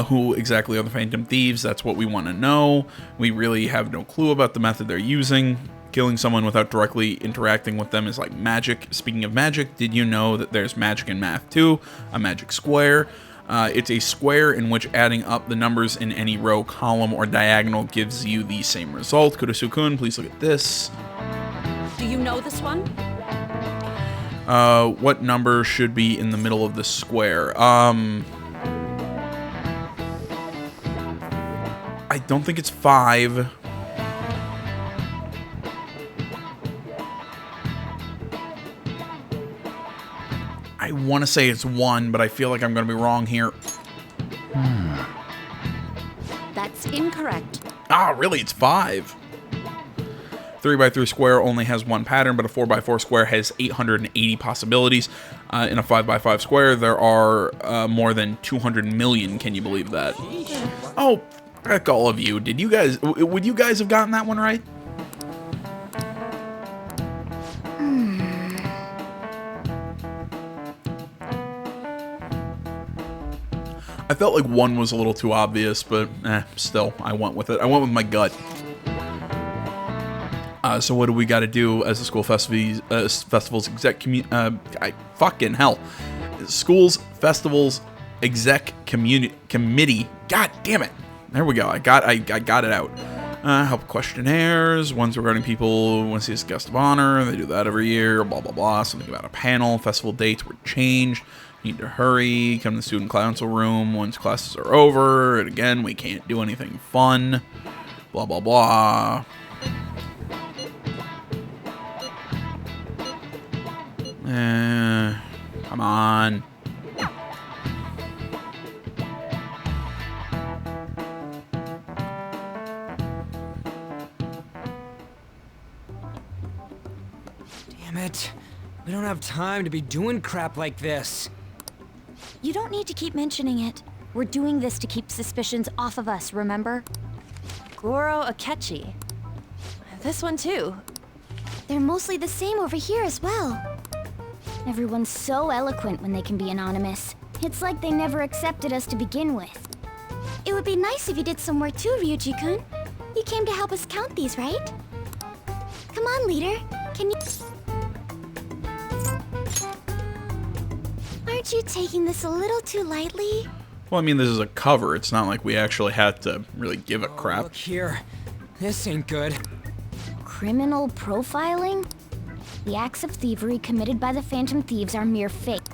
[SPEAKER 1] Who exactly are the Phantom Thieves? That's what we want to know. We really have no clue about the method they're using. Killing someone without directly interacting with them is like magic. Speaking of magic, did you know that there's magic in math too? A magic square. It's a square in which adding up the numbers in any row, column, or diagonal gives you the same result. Kurusu-kun, please look at this.
[SPEAKER 19] Do you know this one?
[SPEAKER 1] What number should be in the middle of the square? I don't think it's 5. I want to say it's 1, but I feel like I'm going to be wrong here.
[SPEAKER 19] That's incorrect.
[SPEAKER 1] Ah, really? It's 5. 3x3 square only has one pattern, but a 4x4 square has 880 possibilities. In a 5x5 square, there are more than 200 million. Can you believe that? Oh, heck, all of you. Would you guys have gotten that one right? I felt like 1 was a little too obvious, but still, I went with it. I went with my gut. So what do we got to do as the school festivals exec fucking hell. Schools festivals exec committee. God damn it. There we go. I got it out. Help questionnaires. Ones regarding people who want to see as guest of honor. They do that every year. Blah, blah, blah. Something about a panel. Festival dates were changed. Need to hurry. Come to the student council room once classes are over. And again, we can't do anything fun. Blah, blah, blah. Come on.
[SPEAKER 3] Damn it. We don't have time to be doing crap like this.
[SPEAKER 4] You don't need to keep mentioning it. We're doing this to keep suspicions off of us, remember?
[SPEAKER 8] Goro Akechi. This one too.
[SPEAKER 10] They're mostly the same over here as well. Everyone's so eloquent when they can be anonymous. It's like they never accepted us to begin with. It would be nice if you did some work too, Ryuji-kun. You came to help us count these, right? Come on, leader. Can you... Aren't you taking this a little too lightly?
[SPEAKER 1] Well, I mean, this is a cover. It's not like we actually had to really give a crap.
[SPEAKER 3] Look here. This ain't good.
[SPEAKER 10] Criminal profiling? The acts of thievery committed by the Phantom Thieves are mere fake.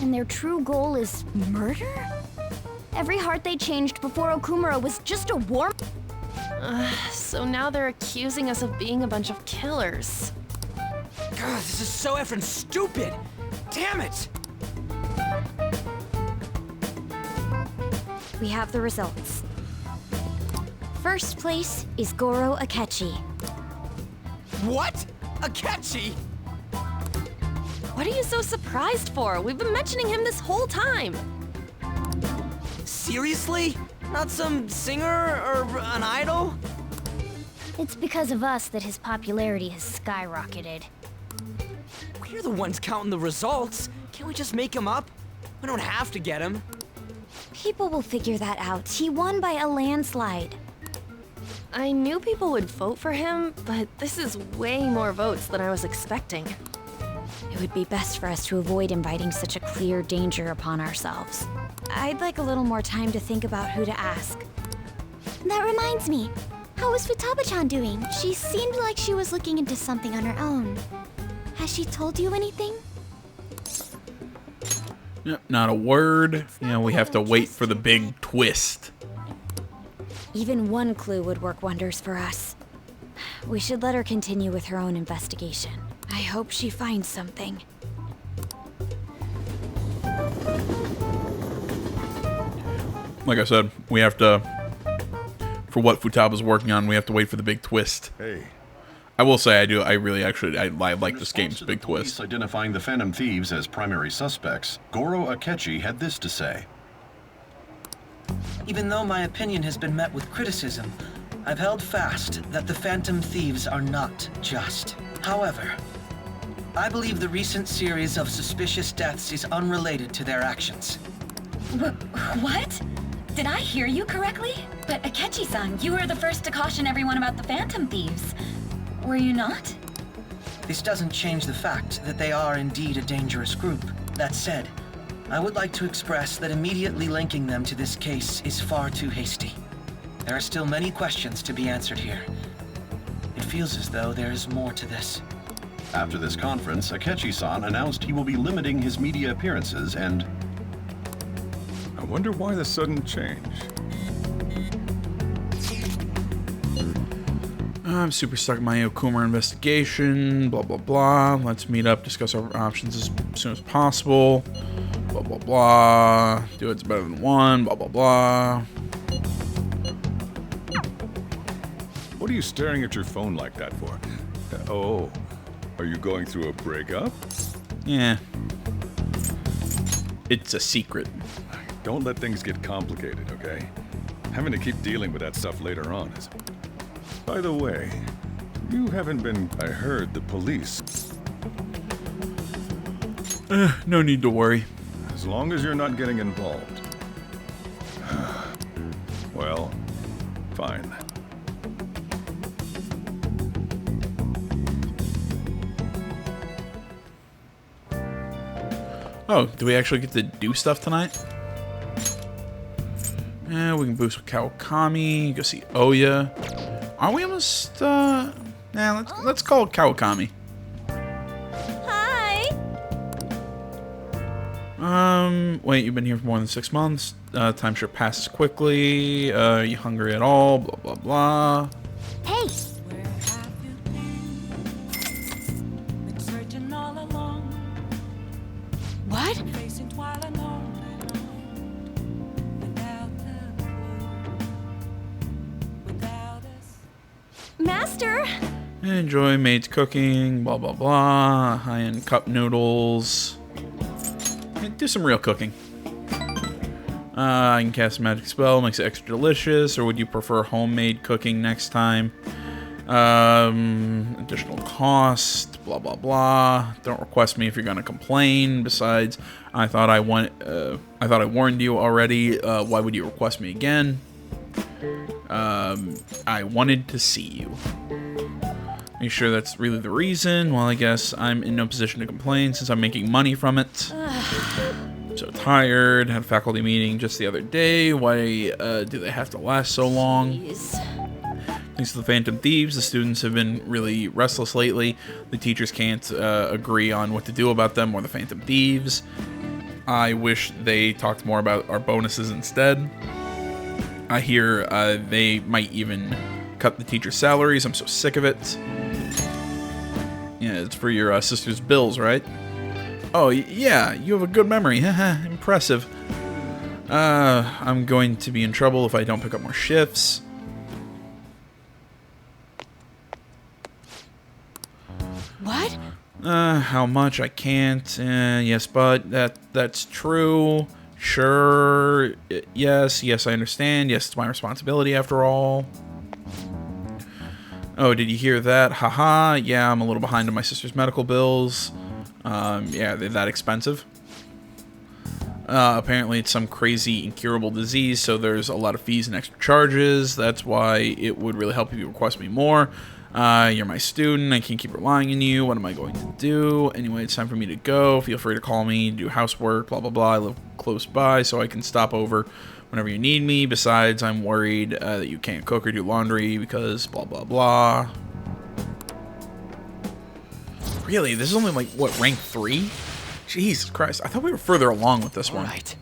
[SPEAKER 10] And their true goal is murder? Every heart they changed before Okumura was just a war...
[SPEAKER 8] So now they're accusing us of being a bunch of killers.
[SPEAKER 3] God, this is so effing stupid! Damn it!
[SPEAKER 4] We have the results. First place is Goro Akechi.
[SPEAKER 3] What? Akechi?
[SPEAKER 8] What are you so surprised for? We've been mentioning him this whole time.
[SPEAKER 3] Seriously? Not some singer or an idol?
[SPEAKER 10] It's because of us that his popularity has skyrocketed.
[SPEAKER 3] We're the ones counting the results. Can't we just make him up? We don't have to get him.
[SPEAKER 4] People will figure that out. He won by a landslide.
[SPEAKER 8] I knew people would vote for him, but this is way more votes than I was expecting.
[SPEAKER 4] It would be best for us to avoid inviting such a clear danger upon ourselves. I'd like a little more time to think about who to ask.
[SPEAKER 10] That reminds me. How is Futaba-chan doing? She seemed like she was looking into something on her own. Has she told you anything?
[SPEAKER 1] Yep, not a word. You know, we have to wait for the big twist.
[SPEAKER 4] Even one clue would work wonders for us. We should let her continue with her own investigation. I hope she finds something.
[SPEAKER 1] Like I said, we have to... For what Futaba's working on, we have to wait for the big twist.
[SPEAKER 11] Hey.
[SPEAKER 1] I will say I like this game's big twist.
[SPEAKER 18] Identifying the Phantom Thieves as primary suspects, Goro Akechi had this to say.
[SPEAKER 20] Even though my opinion has been met with criticism, I've held fast that the Phantom Thieves are not just. However, I believe the recent series of suspicious deaths is unrelated to their actions.
[SPEAKER 6] What? Did I hear you correctly? But Akechi-san, you were the first to caution everyone about the Phantom Thieves. Were you not?
[SPEAKER 20] This doesn't change the fact that they are indeed a dangerous group. That said, I would like to express that immediately linking them to this case is far too hasty. There are still many questions to be answered here. It feels as though there is more to this.
[SPEAKER 18] After this conference, Akechi-san announced he will be limiting his media appearances and...
[SPEAKER 11] I wonder why the sudden change.
[SPEAKER 1] I'm super stuck in my Okumura investigation, blah, blah, blah. Let's meet up, discuss our options as soon as possible. Blah, blah, blah. Do it's better than one, blah, blah, blah.
[SPEAKER 11] What are you staring at your phone like that for? Oh, are you going through a breakup?
[SPEAKER 1] Yeah. It's a secret.
[SPEAKER 11] Don't let things get complicated, okay? Having to keep dealing with that stuff later on is... By the way, you haven't been... I heard the police.
[SPEAKER 1] No need to worry.
[SPEAKER 11] As long as you're not getting involved. Well, fine.
[SPEAKER 1] Oh, do we actually get to do stuff tonight? Yeah, we can boost with Kawakami, go see Oya. Are we almost, let's call it Kawakami.
[SPEAKER 10] Hi!
[SPEAKER 1] Wait, you've been here for more than 6 months. Time sure passes quickly. Are you hungry at all? Blah, blah, blah.
[SPEAKER 10] Hey!
[SPEAKER 15] What?
[SPEAKER 10] Master!
[SPEAKER 1] Enjoy maid's cooking, blah, blah, blah. High-end cup noodles. Do some real cooking. I can cast a magic spell, makes it extra delicious, or would you prefer homemade cooking next time? Additional cost, blah, blah, blah. Don't request me if you're gonna complain. Besides, I thought I warned you already. Why would you request me again? I wanted to see you. Are you sure that's really the reason? Well, I guess I'm in no position to complain since I'm making money from it. I'm so tired. Had a faculty meeting just the other day. Why do they have to last so long? Thanks to the Phantom Thieves, the students have been really restless lately. The teachers can't agree on what to do about them or the Phantom Thieves. I wish they talked more about our bonuses instead. I hear they might even cut the teachers' salaries. I'm so sick of it. Yeah, it's for your sister's bills, right? Oh, yeah, you have a good memory. Impressive. I'm going to be in trouble if I don't pick up more shifts.
[SPEAKER 15] What?
[SPEAKER 1] How much? I can't. Yes, but that's true. Sure. Yes, I understand. Yes, it's my responsibility after all. Oh, did you hear that? Haha. Yeah, I'm a little behind on my sister's medical bills. Yeah, they're that expensive. Apparently it's some crazy incurable disease, so there's a lot of fees and extra charges. That's why it would really help if you request me more. You're my student. I can't keep relying on you. What am I going to do? Anyway, it's time for me to go. Feel free to call me, do housework, blah, blah, blah. I live close by, so I can stop over whenever you need me. Besides, I'm worried that you can't cook or do laundry because blah, blah, blah. Really? This is only like, what, rank 3? Jesus Christ. I thought we were further along with this one.
[SPEAKER 3] Right.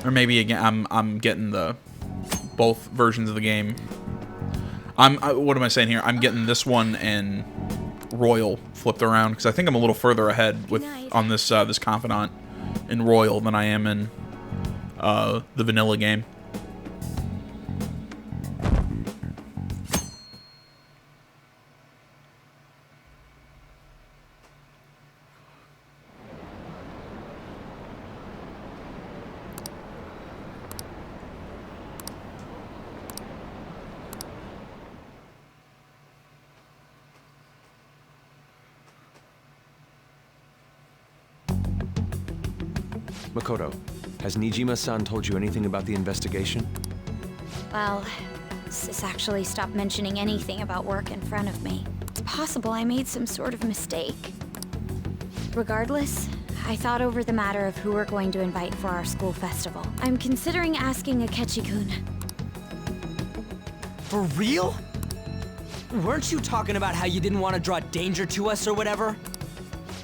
[SPEAKER 1] Or maybe, again, I'm getting the both versions of the game. What am I saying here? I'm getting this one and Royal flipped around because I think I'm a little further ahead with on this this Confidant in Royal than I am in the vanilla game.
[SPEAKER 9] Makoto, has Nijima-san told you anything about the investigation?
[SPEAKER 4] Well, Sis actually stopped mentioning anything about work in front of me. It's possible I made some sort of mistake. Regardless, I thought over the matter of who we're going to invite for our school festival. I'm considering asking Akechi-kun.
[SPEAKER 3] For real? Weren't you talking about how you didn't want to draw danger to us or whatever?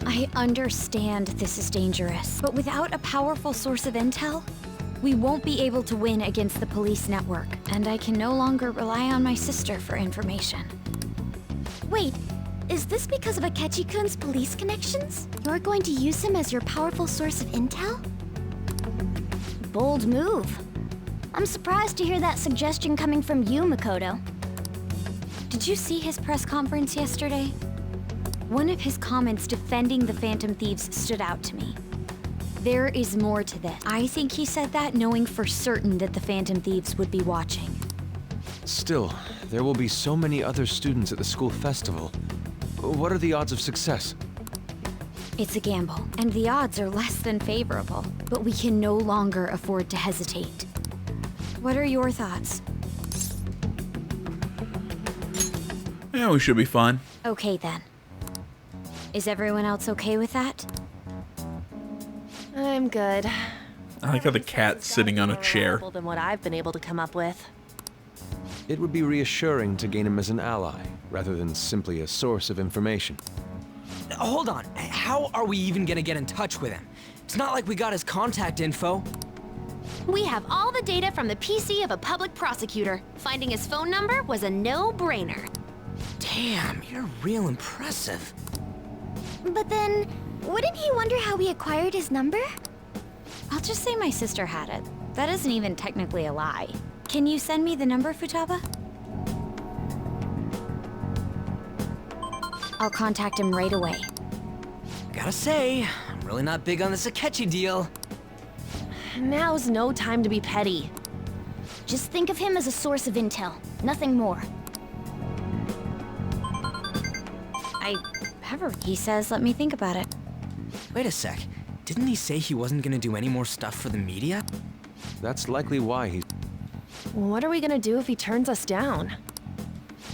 [SPEAKER 4] I understand this is dangerous, but without a powerful source of intel, we won't be able to win against the police network, and I can no longer rely on my sister for information.
[SPEAKER 10] Wait, is this because of Akechi-kun's police connections? You're going to use him as your powerful source of intel? Bold move. I'm surprised to hear that suggestion coming from you, Makoto.
[SPEAKER 4] Did you see his press conference yesterday? One of his comments defending the Phantom Thieves stood out to me. There is more to this. I think he said that knowing for certain that the Phantom Thieves would be watching.
[SPEAKER 9] Still, there will be so many other students at the school festival. What are the odds of success?
[SPEAKER 4] It's a gamble, and the odds are less than favorable, but we can no longer afford to hesitate. What are your thoughts?
[SPEAKER 1] Yeah, we should be fine.
[SPEAKER 4] Okay then. Is everyone else okay with that?
[SPEAKER 8] I'm good.
[SPEAKER 1] I like how the cat's sitting on a chair.
[SPEAKER 8] Than what I've been able to come up with.
[SPEAKER 9] It would be reassuring to gain him as an ally, rather than simply a source of information.
[SPEAKER 3] Hold on. How are we even gonna get in touch with him? It's not like we got his contact info.
[SPEAKER 13] We have all the data from the PC of a public prosecutor. Finding his phone number was a no-brainer.
[SPEAKER 3] Damn, you're real impressive.
[SPEAKER 10] But then, wouldn't he wonder how we acquired his number?
[SPEAKER 4] I'll just say my sister had it. That isn't even technically a lie. Can you send me the number, Futaba? I'll contact him right away.
[SPEAKER 3] Gotta say, I'm really not big on the Sakechi deal.
[SPEAKER 8] Now's no time to be petty.
[SPEAKER 10] Just think of him as a source of intel, nothing more.
[SPEAKER 4] He says, let me think about it.
[SPEAKER 3] Wait a sec. Didn't he say he wasn't gonna do any more stuff for the media?
[SPEAKER 9] That's likely why he's...
[SPEAKER 8] What are we gonna do if he turns us down?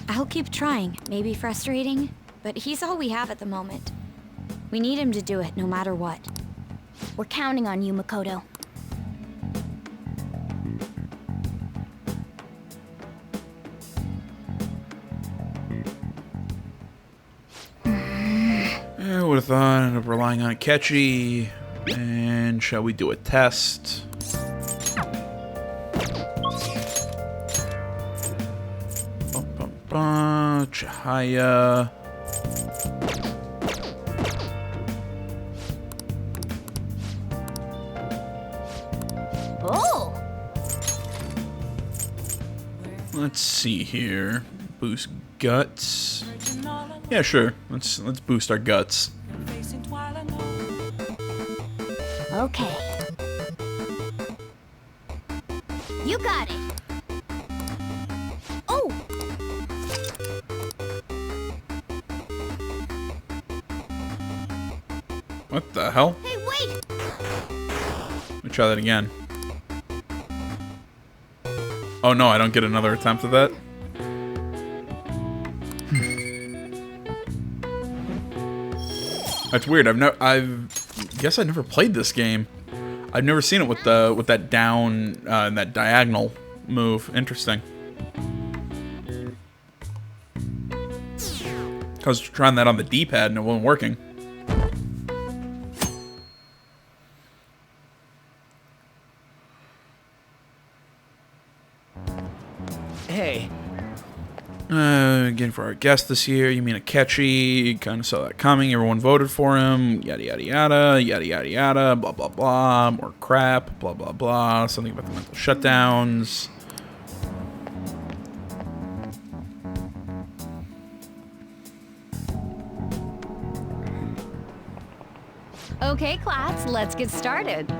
[SPEAKER 4] I'll keep trying. Maybe frustrating, but he's all we have at the moment. We need him to do it no matter what.
[SPEAKER 10] We're counting on you, Makoto.
[SPEAKER 1] I would have thought I ended up relying on Akechi. And shall we do a test? Chihaya.
[SPEAKER 10] Oh!
[SPEAKER 1] Let's see here. Boost guts. Yeah, sure. Let's boost our guts.
[SPEAKER 10] Okay. You got it. Oh!
[SPEAKER 1] What the hell?
[SPEAKER 10] Hey, wait!
[SPEAKER 1] Let me try that again. Oh no, I don't get another attempt at that? That's weird. Guess I never played this game. I've never seen it with that down and that diagonal move. Interesting. I was trying that on the D-pad and it wasn't working.
[SPEAKER 3] Hey.
[SPEAKER 1] Again, for our guest this year, you mean Akechi. Kind of saw that coming. Everyone voted for him. Yada, yada, yada. Yada, yada, yada. Blah, blah, blah. More crap. Blah, blah, blah. Something about the mental shutdowns.
[SPEAKER 6] Okay, class, let's get started.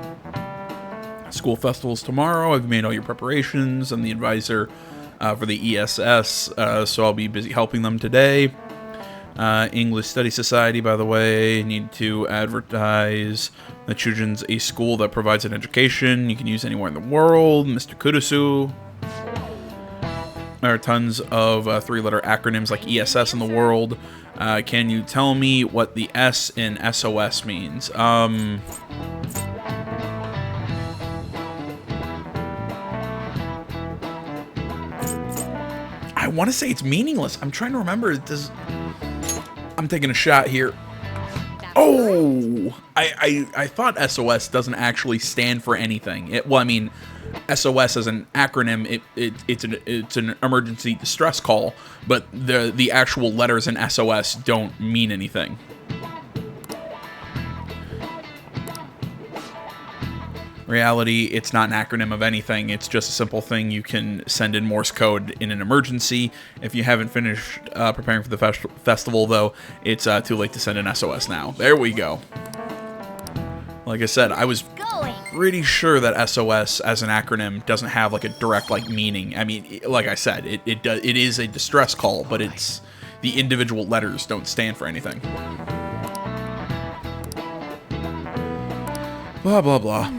[SPEAKER 1] School festival's tomorrow. I've made all your preparations. I'm the advisor for the ESS, so I'll be busy helping them today. English Study Society, by the way, need to advertise that Chujin's a school that provides an education you can use anywhere in the world. Mr. Kurusu. There are tons of three-letter acronyms like ESS in the world. Can you tell me what the S in SOS means? I want to say it's meaningless. I'm trying to remember. I'm taking a shot here. Oh! I thought SOS doesn't actually stand for anything. Well, I mean, SOS as an acronym, it's an emergency distress call, but the actual letters in SOS don't mean anything. Reality, it's not an acronym of anything. It's just a simple thing you can send in Morse code in an emergency. If you haven't finished preparing for the festival, though, it's too late to send an SOS now. There we go. Like I said, I was pretty sure that SOS as an acronym doesn't have like a direct meaning. I mean, like I said, it is a distress call, but it's the individual letters don't stand for anything. Blah blah blah.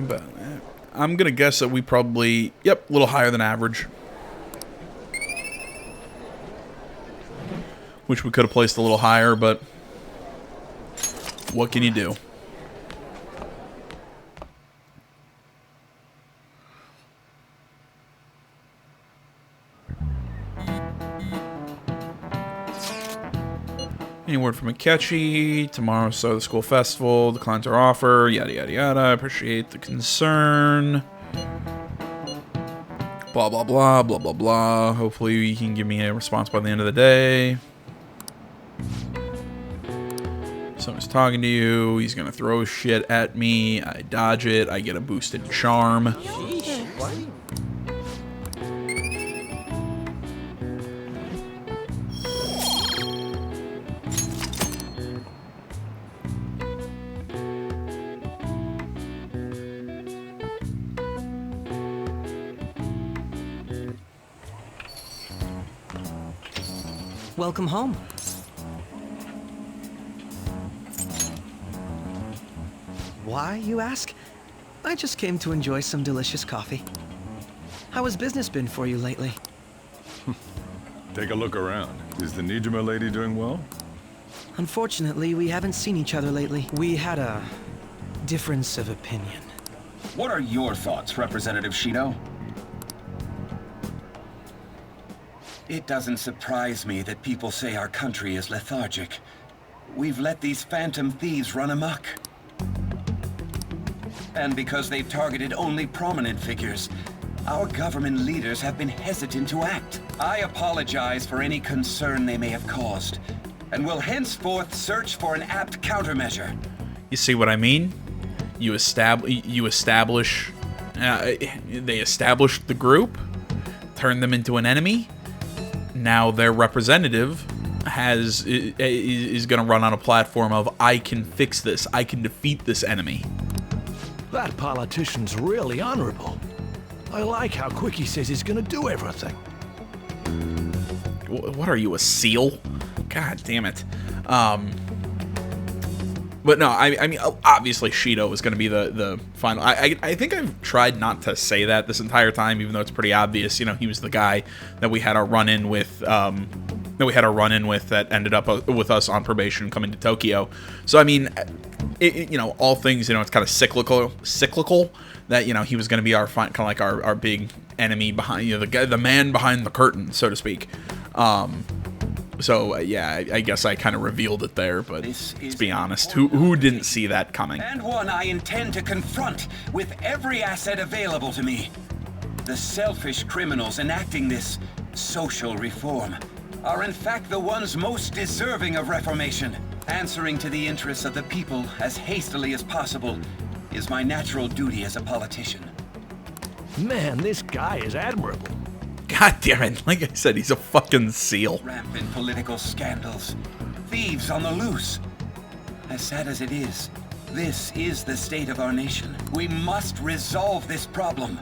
[SPEAKER 1] But I'm gonna guess that we probably, a little higher than average. Wish we could have placed a little higher, but what can you do? Any word from Akechi? Tomorrow, so the school festival. Declines our offer. Yada, yada, yada. I appreciate the concern. Blah, blah, blah, blah, blah, blah. Hopefully he can give me a response by the end of the day. Someone's talking to you. He's going to throw shit at me. I dodge it. I get a boosted charm.
[SPEAKER 20] Welcome home. Why, you ask? I just came to enjoy some delicious coffee. How has business been for you lately?
[SPEAKER 11] Take a look around. Is the Nijima lady doing well?
[SPEAKER 20] Unfortunately, we haven't seen each other lately. We had a difference of opinion.
[SPEAKER 21] What are your thoughts, Representative Shido? It doesn't surprise me that people say our country is lethargic. We've let these phantom thieves run amok. And because they've targeted only prominent figures, our government leaders have been hesitant to act. I apologize for any concern they may have caused, and will henceforth search for an apt countermeasure.
[SPEAKER 1] You see what I mean? They established the group, turned them into an enemy. Now their representative is going to run on a platform of, I can fix this, I can defeat this enemy.
[SPEAKER 22] That politician's really honorable. I like how quick he says he's gonna do everything.
[SPEAKER 1] What are you, a seal? God damn it. But no, I mean, obviously Shido is going to be the final. I think I've tried not to say that this entire time, even though it's pretty obvious. You know, he was the guy that we had our run-in with, that ended up with us on probation coming to Tokyo. So, I mean, you know, all things, you know, it's kind of cyclical, that, you know, he was going to be our kind of like our big enemy behind, you know, the man behind the curtain, so to speak. So, yeah, I guess I kind of revealed it there, but let's be honest, who didn't see that coming?
[SPEAKER 21] And one I intend to confront with every asset available to me. The selfish criminals enacting this social reform are in fact the ones most deserving of reformation. Answering to the interests of the people as hastily as possible is my natural duty as a politician.
[SPEAKER 22] Man, this guy is admirable.
[SPEAKER 1] God damn it, like I said, he's a fucking seal.
[SPEAKER 21] Rampant political scandals. Thieves on the loose. As sad as it is, this is the state of our nation. We must resolve this problem.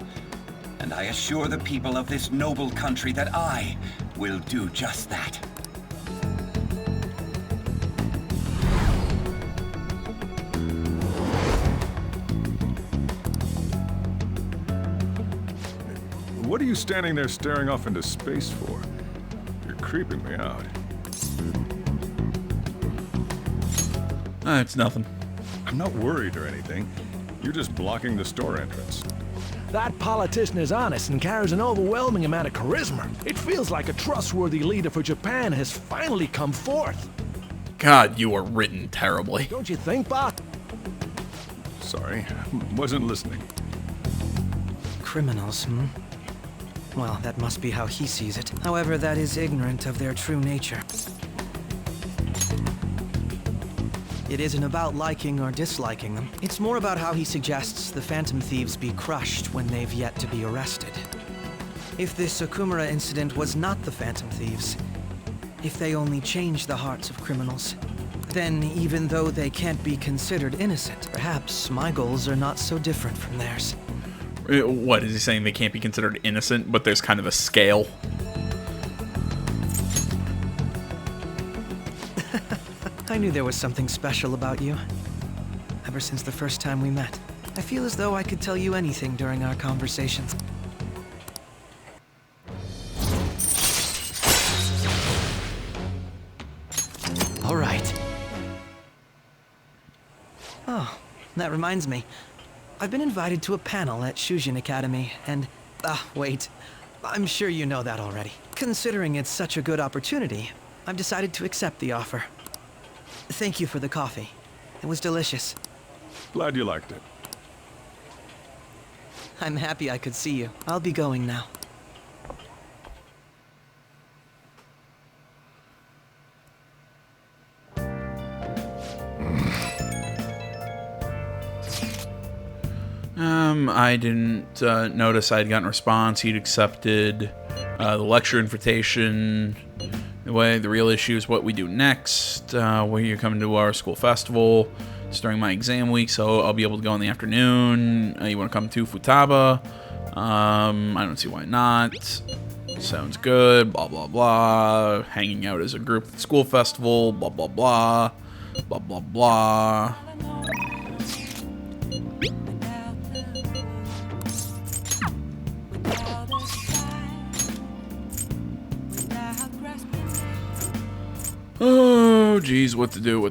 [SPEAKER 21] And I assure the people of this noble country that I will do just that.
[SPEAKER 11] What are you standing there staring off into space for? You're creeping me out.
[SPEAKER 1] It's nothing.
[SPEAKER 11] I'm not worried or anything. You're just blocking the store entrance.
[SPEAKER 22] That politician is honest and carries an overwhelming amount of charisma. It feels like a trustworthy leader for Japan has finally come forth.
[SPEAKER 1] God, you are written terribly.
[SPEAKER 22] Don't you think, Bach?
[SPEAKER 11] Sorry, wasn't listening.
[SPEAKER 20] Criminals, hmm? Well, that must be how he sees it. However, that is ignorant of their true nature. It isn't about liking or disliking them. It's more about how he suggests the Phantom Thieves be crushed when they've yet to be arrested. If this Okumura incident was not the Phantom Thieves, if they only changed the hearts of criminals, then even though they can't be considered innocent, perhaps my goals are not so different from theirs.
[SPEAKER 1] What, is he saying they can't be considered innocent, but there's kind of a scale?
[SPEAKER 20] I knew there was something special about you. Ever since the first time we met. I feel as though I could tell you anything during our conversations. All right. Oh, that reminds me. I've been invited to a panel at Shujin Academy, and... wait. I'm sure you know that already. Considering it's such a good opportunity, I've decided to accept the offer. Thank you for the coffee. It was delicious.
[SPEAKER 11] Glad you liked it.
[SPEAKER 20] I'm happy I could see you. I'll be going now.
[SPEAKER 1] I didn't notice I'd gotten a response. He'd accepted the lecture invitation. Anyway, the real issue is what we do next. Where you're coming to our school festival. It's during my exam week, so I'll be able to go in the afternoon. You want to come to Futaba? I don't see why not. Sounds good. Blah, blah, blah. Hanging out as a group at the school festival. Blah, blah, blah. Blah, blah, blah. Oh, geez, what to do.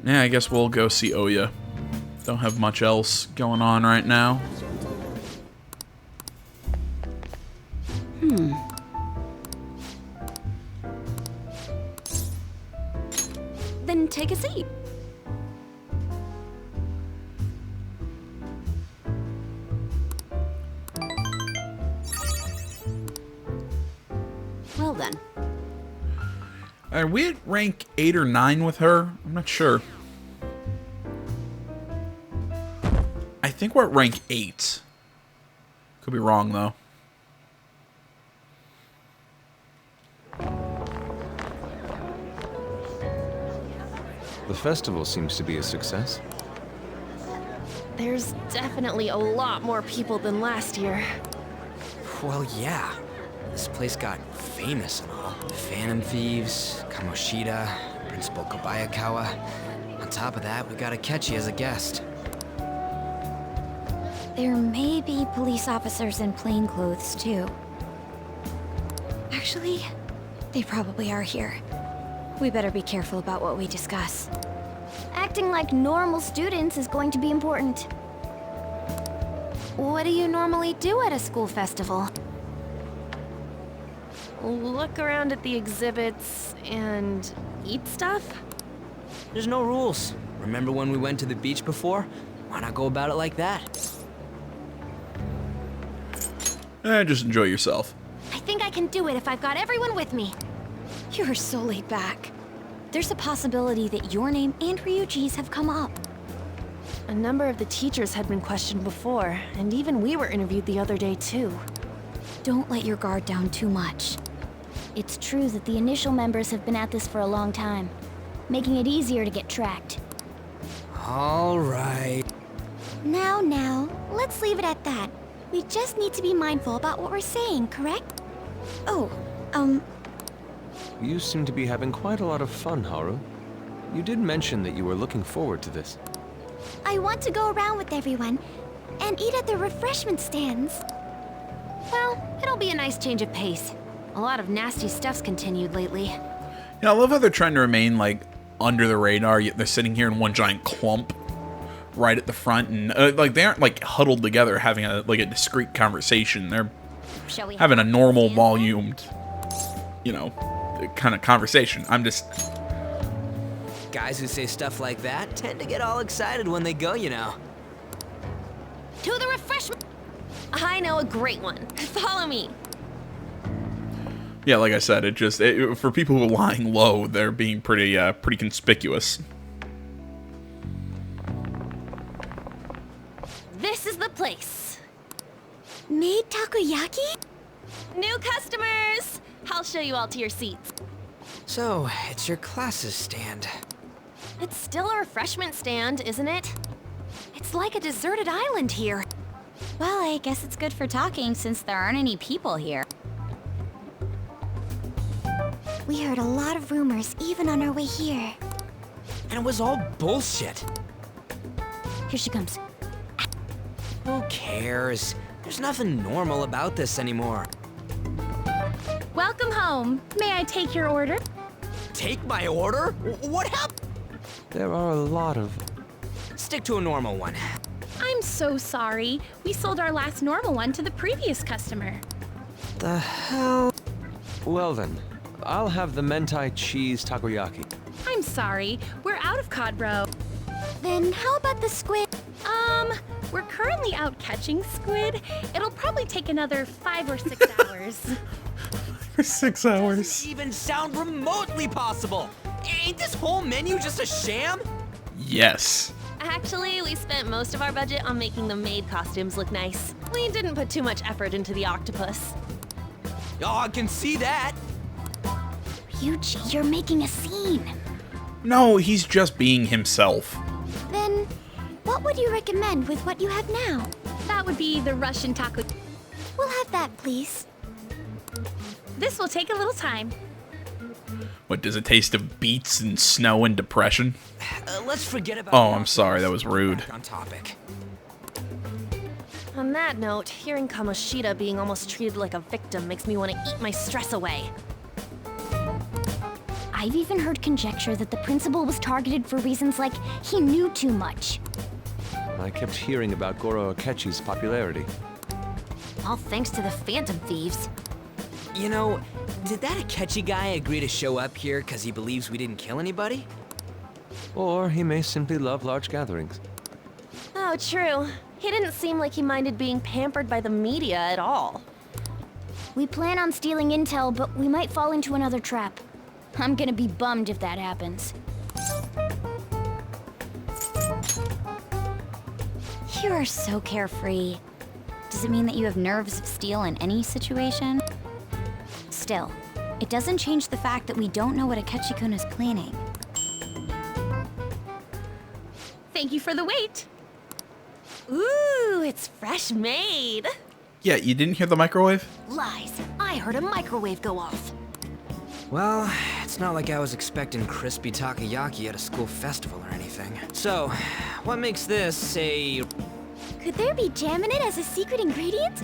[SPEAKER 1] Yeah, I guess we'll go see Oya. Don't have much else going on right now.
[SPEAKER 19] Then take a seat. Well then.
[SPEAKER 1] Are we at rank 8 or 9 with her? I'm not sure. I think we're at rank 8. Could be wrong, though.
[SPEAKER 9] The festival seems to be a success.
[SPEAKER 8] There's definitely a lot more people than last year.
[SPEAKER 3] Well, yeah. This place got famous and all. Phantom Thieves, Kamoshida, Principal Kobayakawa. On top of that, we got Akechi as a guest.
[SPEAKER 4] There may be police officers in plain clothes, too. Actually, they probably are here. We better be careful about what we discuss.
[SPEAKER 10] Acting like normal students is going to be important.
[SPEAKER 13] What do you normally do at a school festival?
[SPEAKER 8] Look around at the exhibits and eat stuff?
[SPEAKER 3] There's no rules. Remember when we went to the beach before? Why not go about it like that?
[SPEAKER 1] Just enjoy yourself.
[SPEAKER 10] I think I can do it if I've got everyone with me.
[SPEAKER 4] You're so laid back. There's a possibility that your name and Ryuji's have come up.
[SPEAKER 8] A number of the teachers had been questioned before, and even we were interviewed the other day too.
[SPEAKER 4] Don't let your guard down too much.
[SPEAKER 10] It's true that the initial members have been at this for a long time, making it easier to get tracked.
[SPEAKER 3] All right.
[SPEAKER 10] Now, let's leave it at that. We just need to be mindful about what we're saying, correct?
[SPEAKER 4] Oh,
[SPEAKER 9] You seem to be having quite a lot of fun, Haru. You did mention that you were looking forward to this.
[SPEAKER 10] I want to go around with everyone and eat at the refreshment stands.
[SPEAKER 13] Well, it'll be a nice change of pace. A lot of nasty stuff's continued lately.
[SPEAKER 1] Yeah, I love how they're trying to remain, like, under the radar, yet they're sitting here in one giant clump right at the front, and, like, they aren't, like, huddled together having a discreet conversation. They're having a normal, volumed, you know, kind of conversation. I'm just...
[SPEAKER 3] Guys who say stuff like that tend to get all excited when they go, you know.
[SPEAKER 8] To the refreshment! I know a great one. Follow me.
[SPEAKER 1] Yeah, like I said, for people who are lying low, they're being pretty conspicuous.
[SPEAKER 8] This is the place.
[SPEAKER 10] Made takoyaki?
[SPEAKER 8] New customers! I'll show you all to your seats.
[SPEAKER 3] So, it's your class's stand.
[SPEAKER 8] It's still a refreshment stand, isn't it?
[SPEAKER 13] It's like a deserted island here.
[SPEAKER 4] Well, I guess it's good for talking since there aren't any people here.
[SPEAKER 10] We heard a lot of rumors even on our way here.
[SPEAKER 3] And it was all bullshit.
[SPEAKER 10] Here she comes.
[SPEAKER 3] Who cares? There's nothing normal about this anymore.
[SPEAKER 15] Welcome home. May I take your order?
[SPEAKER 3] Take my order? What happened?
[SPEAKER 9] There are a lot of...
[SPEAKER 3] Stick to a normal one.
[SPEAKER 15] I'm so sorry. We sold our last normal one to the previous customer.
[SPEAKER 3] The hell?
[SPEAKER 9] Well then, I'll have the mentai cheese takoyaki.
[SPEAKER 15] I'm sorry, we're out of cod roe.
[SPEAKER 10] Then how about the squid?
[SPEAKER 15] We're currently out catching squid. It'll probably take another 5 or 6 hours.
[SPEAKER 1] For 6 hours.
[SPEAKER 3] Doesn't even sound remotely possible. Ain't this whole menu just a sham?
[SPEAKER 1] Yes.
[SPEAKER 8] Actually, we spent most of our budget on making the maid costumes look nice. We didn't put too much effort into the octopus.
[SPEAKER 3] Oh, I can see that.
[SPEAKER 10] Ryuji, you're making a scene.
[SPEAKER 1] No, he's just being himself.
[SPEAKER 10] Then, what would you recommend with what you have now?
[SPEAKER 15] That would be the Russian taco.
[SPEAKER 10] We'll have that, please.
[SPEAKER 15] This will take a little time.
[SPEAKER 1] What, does it taste of beets and snow and depression?
[SPEAKER 3] Let's forget about.
[SPEAKER 1] Oh, I'm sorry, that was rude.
[SPEAKER 3] Back on topic.
[SPEAKER 8] On that note, hearing Kamoshida being almost treated like a victim makes me want to eat my stress away.
[SPEAKER 10] I've even heard conjecture that the principal was targeted for reasons like he knew too much.
[SPEAKER 9] I kept hearing about Goro Akechi's popularity.
[SPEAKER 13] All thanks to the Phantom Thieves.
[SPEAKER 3] You know, did that Akechi guy agree to show up here because he believes we didn't kill anybody?
[SPEAKER 9] Or he may simply love large gatherings.
[SPEAKER 8] Oh, true. He didn't seem like he minded being pampered by the media at all.
[SPEAKER 10] We plan on stealing intel, but we might fall into another trap. I'm gonna be bummed if that happens.
[SPEAKER 4] You are so carefree. Does it mean that you have nerves of steel in any situation? Still, it doesn't change the fact that we don't know what Akechi-kun is planning.
[SPEAKER 15] Thank you for the wait.
[SPEAKER 8] Ooh, it's fresh made.
[SPEAKER 1] Yeah, you didn't hear the microwave?
[SPEAKER 13] Lies. I heard a microwave go off.
[SPEAKER 3] Well, it's not like I was expecting crispy takoyaki at a school festival or anything. So, what makes this a...
[SPEAKER 10] Could there be jam in it as a secret ingredient?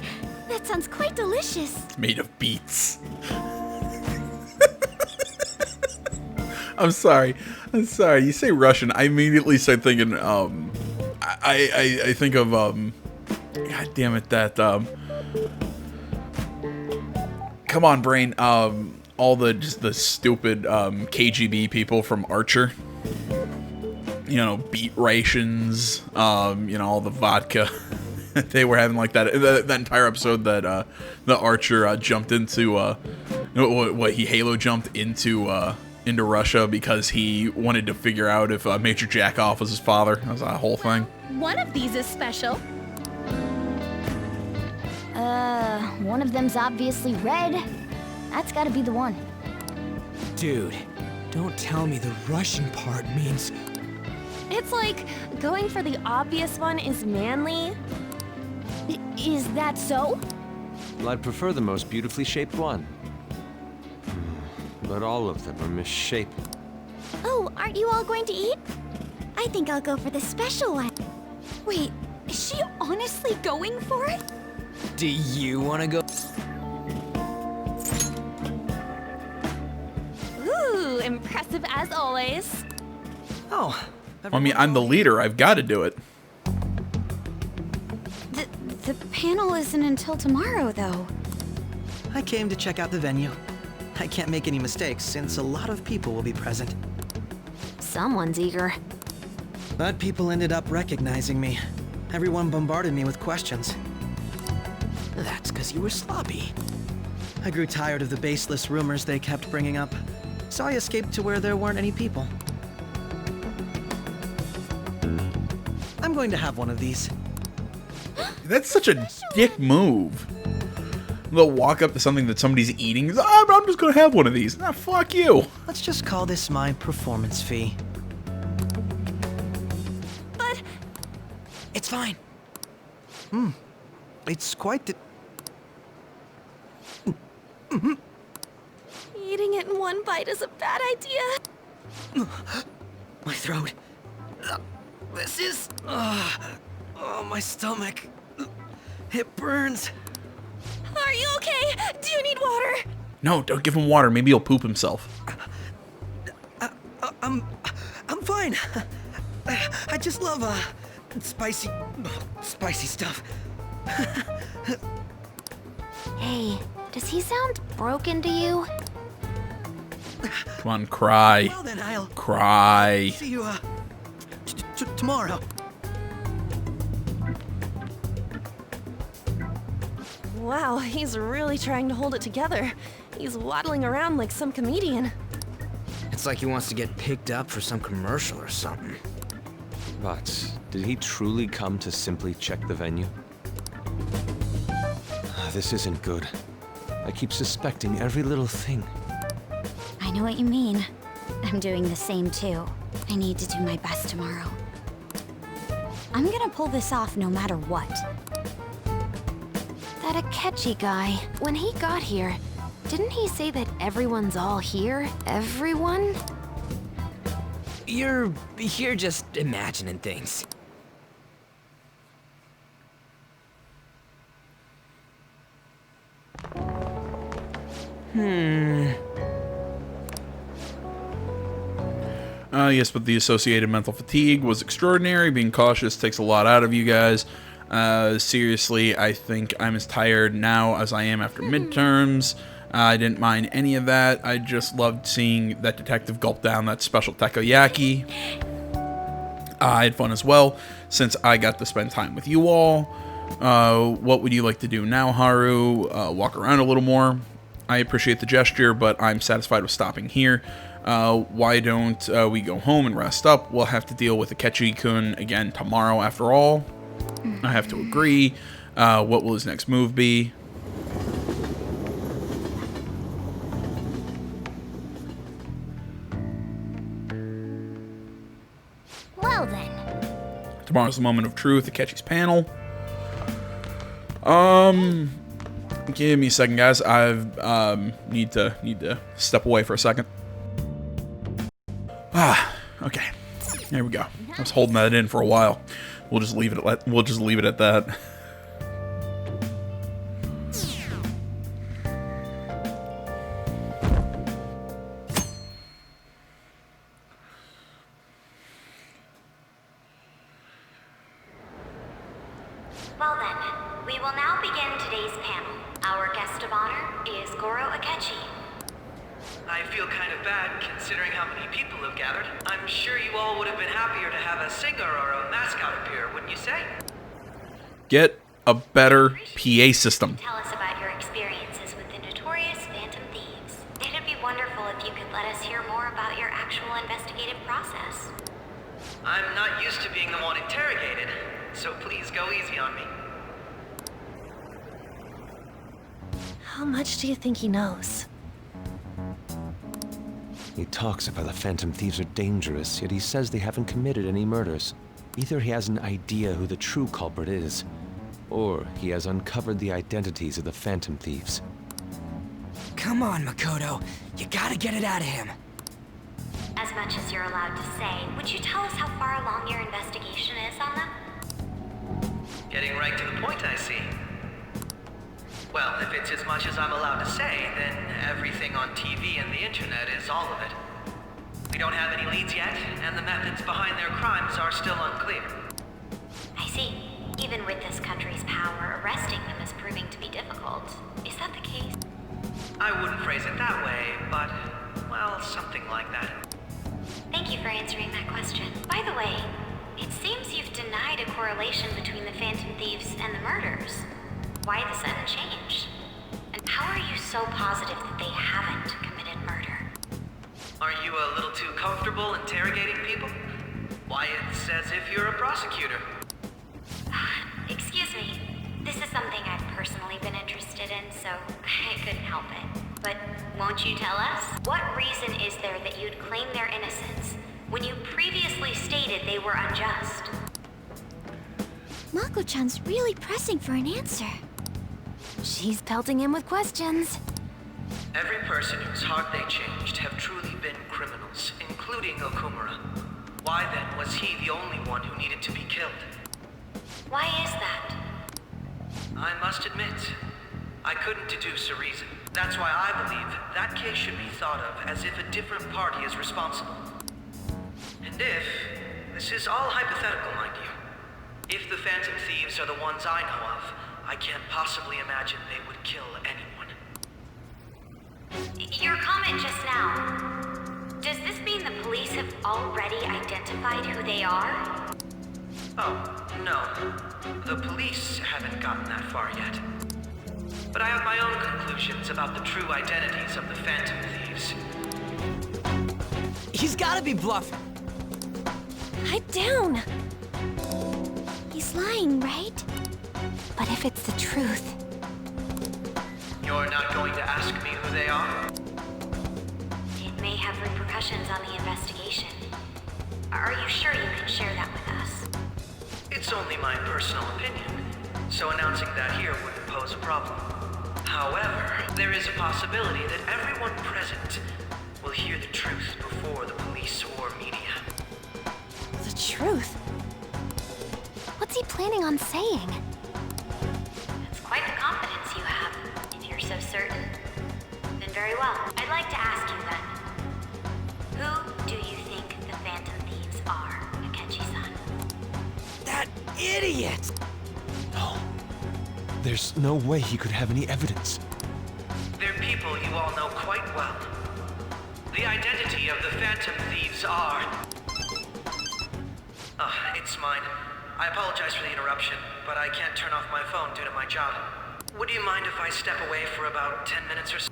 [SPEAKER 10] That sounds quite delicious.
[SPEAKER 1] It's made of beets. I'm sorry. You say Russian, I immediately start thinking, I think of, God damn it, that, come on, brain, all the stupid, KGB people from Archer. You know, beet rations, you know, all the vodka. They were having like that entire episode that, the Archer, jumped into, he Halo jumped into Russia because he wanted to figure out if Major Jackoff was his father. That was a whole thing.
[SPEAKER 15] One of these is special.
[SPEAKER 10] One of them's obviously red. That's gotta be the one.
[SPEAKER 3] Dude, don't tell me the Russian part means...
[SPEAKER 8] It's like going for the obvious one is manly.
[SPEAKER 10] Is that so?
[SPEAKER 9] Well, I'd prefer the most beautifully shaped one. But all of them are misshapen.
[SPEAKER 10] Oh, aren't you all going to eat? I think I'll go for the special one.
[SPEAKER 4] Wait, is she honestly going for it?
[SPEAKER 3] Do you want to go?
[SPEAKER 8] Ooh, impressive as always.
[SPEAKER 3] Oh.
[SPEAKER 1] I mean, I'm the leader. I've got to do it.
[SPEAKER 4] The panel isn't until tomorrow, though.
[SPEAKER 2] I came to check out the venue. I can't make any mistakes since a lot of people will be present.
[SPEAKER 13] Someone's eager.
[SPEAKER 2] But people ended up recognizing me. Everyone bombarded me with questions.
[SPEAKER 3] That's because you were sloppy.
[SPEAKER 2] I grew tired of the baseless rumors they kept bringing up, so I escaped to where there weren't any people. I'm going to have one of these.
[SPEAKER 1] That's such a dick move. They'll walk up to something that somebody's eating. I'm just gonna have one of these. Nah, fuck you.
[SPEAKER 2] Let's just call this my performance fee.
[SPEAKER 3] But it's fine.
[SPEAKER 2] It's quite the...
[SPEAKER 8] Eating it in one bite is a bad idea.
[SPEAKER 2] My throat. This is... oh, my stomach. It burns.
[SPEAKER 8] Are you okay? Do you need water?
[SPEAKER 1] No, don't give him water. Maybe he'll poop himself.
[SPEAKER 2] I'm fine. I just love spicy stuff.
[SPEAKER 10] Hey, does he sound broken to you?
[SPEAKER 1] Come on, cry.
[SPEAKER 2] Well then, I'll
[SPEAKER 1] Cry.
[SPEAKER 2] see you tomorrow.
[SPEAKER 8] Wow, he's really trying to hold it together. He's waddling around like some comedian.
[SPEAKER 3] It's like he wants to get picked up for some commercial or something.
[SPEAKER 9] But did he truly come to simply check the venue? This isn't good. I keep suspecting every little thing.
[SPEAKER 4] I know what you mean. I'm doing the same too. I need to do my best tomorrow. I'm gonna pull this off no matter what.
[SPEAKER 13] That Akechi guy, when he got here, didn't he say that everyone's all here? Everyone?
[SPEAKER 3] You're just imagining things.
[SPEAKER 1] Yes, but the associated mental fatigue was extraordinary. Being cautious takes a lot out of you guys. Seriously, I think I'm as tired now as I am after midterms. I didn't mind any of that. I just loved seeing that detective gulp down that special takoyaki. I had fun as well, since I got to spend time with you all. What would you like to do now, Haru? Walk around a little more. I appreciate the gesture, but I'm satisfied with stopping here. Why don't we go home and rest up? We'll have to deal with Akechi-kun again tomorrow after all. I have to agree. What will his next move be?
[SPEAKER 10] Well then.
[SPEAKER 1] Tomorrow's the moment of truth, Akechi's panel. Give me a second, guys. I need to step away for a second. Okay. There we go. I was holding that in for a while. We'll just leave it at that.
[SPEAKER 4] Well then, we will now begin today's panel. Our guest of honor is Goro Akechi.
[SPEAKER 20] I feel kind of bad considering how many people have gathered. I'm sure you all would have been happier to have a singer or a mascot appear, wouldn't you say?
[SPEAKER 1] Get a better PA system.
[SPEAKER 4] Tell us about your experiences with the notorious Phantom Thieves. It'd be wonderful if you could let us hear more about your actual investigative process.
[SPEAKER 20] I'm not used to being the one interrogated, so please go easy on me.
[SPEAKER 8] How much do you think he knows?
[SPEAKER 9] He talks about the Phantom Thieves are dangerous, yet he says they haven't committed any murders. Either he has an idea who the true culprit is, or he has uncovered the identities of the Phantom Thieves.
[SPEAKER 3] Come on, Makoto. You gotta get it out of him.
[SPEAKER 4] As much as you're allowed to say, would you tell us how far along your investigation is on them?
[SPEAKER 20] Getting right to the point, I see. Well, if it's as much as I'm allowed to say, then everything on TV and the internet is all of it. We don't have any leads yet, and the methods behind their crimes are still unclear.
[SPEAKER 4] I see. Even with this country's power, arresting them is proving to be difficult. Is that the case?
[SPEAKER 20] I wouldn't phrase it that way, but, well, something like that.
[SPEAKER 4] Thank you for answering that question. By the way, it seems you've denied a correlation between the Phantom Thieves and the murders. Why the sudden change? And how are you so positive that they haven't committed murder?
[SPEAKER 20] Are you a little too comfortable interrogating people? Why, it's as if you're a prosecutor.
[SPEAKER 4] Excuse me. This is something I've personally been interested in, so I couldn't help it. But won't you tell us? What reason is there that you'd claim their innocence when you previously stated they were unjust?
[SPEAKER 10] Mako-chan's really pressing for an answer.
[SPEAKER 13] She's pelting him with questions.
[SPEAKER 20] Every person whose heart they changed have truly been criminals, including Okumura. Why then was he the only one who needed to be killed?
[SPEAKER 4] Why is that?
[SPEAKER 20] I must admit, I couldn't deduce a reason. That's why I believe that case should be thought of as if a different party is responsible. And if, this is all hypothetical, mind you, if the Phantom Thieves are the ones I know of, I can't possibly imagine they would kill anyone.
[SPEAKER 4] Your comment just now, already identified who they are?
[SPEAKER 2] Oh, no. The police haven't gotten that far yet. But I have my own conclusions about the true identities of the Phantom Thieves.
[SPEAKER 3] He's gotta be bluffing.
[SPEAKER 10] Pipe down! He's lying, right? But if it's the truth...
[SPEAKER 2] You're not going to ask me who they are?
[SPEAKER 4] It may have repercussions on the investigation. Are you sure you can share that with us?
[SPEAKER 2] It's only my personal opinion, so announcing that here wouldn't pose a problem. However, there is a possibility that everyone present will hear the truth before the police or media.
[SPEAKER 10] The truth? What's he planning on saying?
[SPEAKER 4] It's quite the confidence you have, if you're so certain. Then very well. I'd like to ask you then. Who do you think the Phantom Thieves are, Akechi-san?
[SPEAKER 3] That idiot!
[SPEAKER 9] No. There's no way he could have any evidence.
[SPEAKER 2] They're people you all know quite well. The identity of the Phantom Thieves are... it's mine. I apologize for the interruption, but I can't turn off my phone due to my job. Would you mind if I step away for about 10 minutes or so?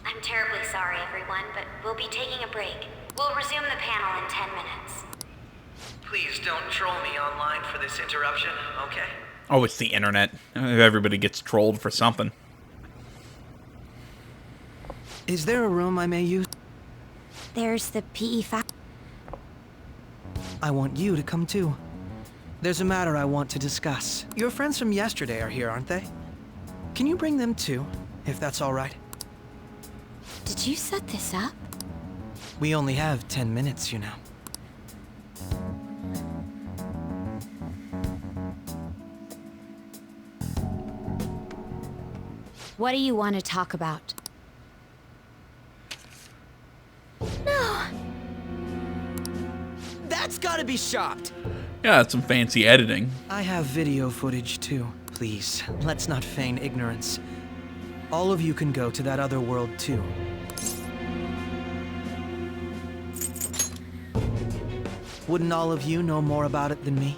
[SPEAKER 4] I'm terribly sorry, everyone, but we'll be taking a break. We'll resume the panel in 10 minutes.
[SPEAKER 2] Please don't troll me online for this interruption, okay?
[SPEAKER 1] Oh, it's the internet. Everybody gets trolled for something.
[SPEAKER 2] Is there a room I may use?
[SPEAKER 10] There's the PE fact.
[SPEAKER 2] I want you to come too. There's a matter I want to discuss. Your friends from yesterday are here, aren't they? Can you bring them too, if that's all right?
[SPEAKER 10] Did you set this up?
[SPEAKER 2] We only have 10 minutes, you know.
[SPEAKER 4] What do you want to talk about?
[SPEAKER 10] No!
[SPEAKER 3] That's gotta be shopped!
[SPEAKER 1] Yeah, it's some fancy editing.
[SPEAKER 2] I have video footage too. Please, let's not feign ignorance. All of you can go to that other world too. Wouldn't all of you know more about it than me?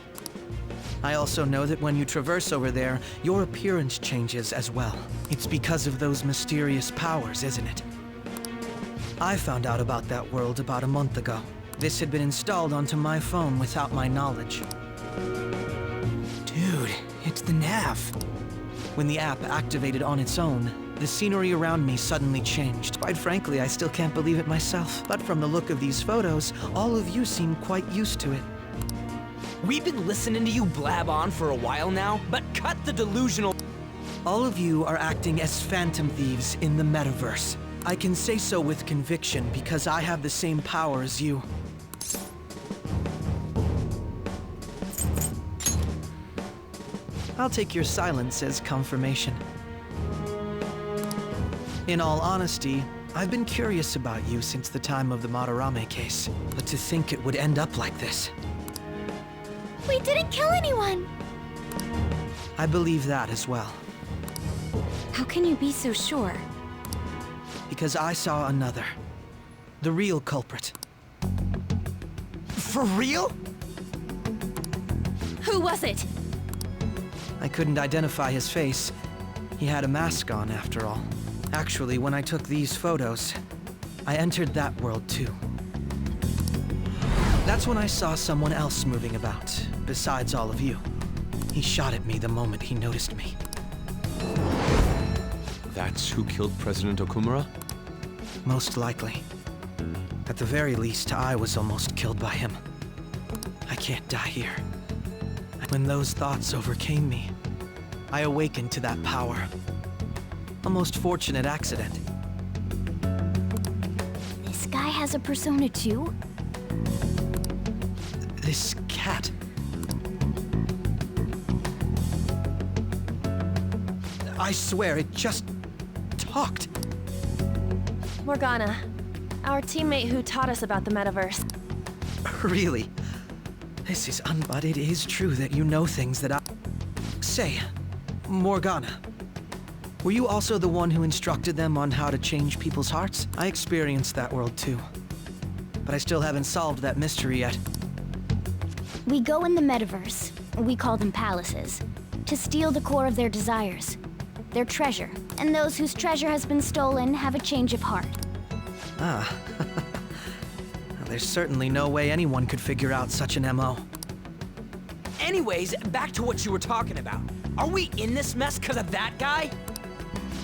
[SPEAKER 2] I also know that when you traverse over there, your appearance changes as well. It's because of those mysterious powers, isn't it? I found out about that world about a month ago. This had been installed onto my phone without my knowledge.
[SPEAKER 3] Dude, it's the nav.
[SPEAKER 2] When the app activated on its own, the scenery around me suddenly changed. Quite frankly, I still can't believe it myself. But from the look of these photos, all of you seem quite used to it.
[SPEAKER 3] We've been listening to you blab on for a while now, but cut the delusional...
[SPEAKER 2] All of you are acting as Phantom Thieves in the metaverse. I can say so with conviction because I have the same power as you. I'll take your silence as confirmation. In all honesty, I've been curious about you since the time of the Madarame case. But to think it would end up like this.
[SPEAKER 10] We didn't kill anyone!
[SPEAKER 2] I believe that as well.
[SPEAKER 4] How can you be so sure?
[SPEAKER 2] Because I saw another. The real culprit.
[SPEAKER 3] For real?
[SPEAKER 15] Who was it?
[SPEAKER 2] I couldn't identify his face. He had a mask on, after all. Actually, when I took these photos, I entered that world too. That's when I saw someone else moving about, besides all of you. He shot at me the moment he noticed me.
[SPEAKER 9] That's who killed President Okumura?
[SPEAKER 2] Most likely. At the very least, I was almost killed by him. I can't die here. When those thoughts overcame me, I awakened to that power. A most fortunate accident.
[SPEAKER 10] This guy has a persona too?
[SPEAKER 2] This cat. I swear, it just talked.
[SPEAKER 8] Morgana, our teammate who taught us about the metaverse.
[SPEAKER 2] Really? This is but it is true that you know things that I... Say, Morgana, were you also the one who instructed them on how to change people's hearts? I experienced that world too. but I still haven't solved that mystery yet.
[SPEAKER 10] We go in the metaverse, we call them palaces, to steal the core of their desires, their treasure, and those whose treasure has been stolen have a change of heart.
[SPEAKER 2] Ah. There's certainly no way anyone could figure out such an MO.
[SPEAKER 3] Anyways, back to what you were talking about. Are we in this mess because of that guy?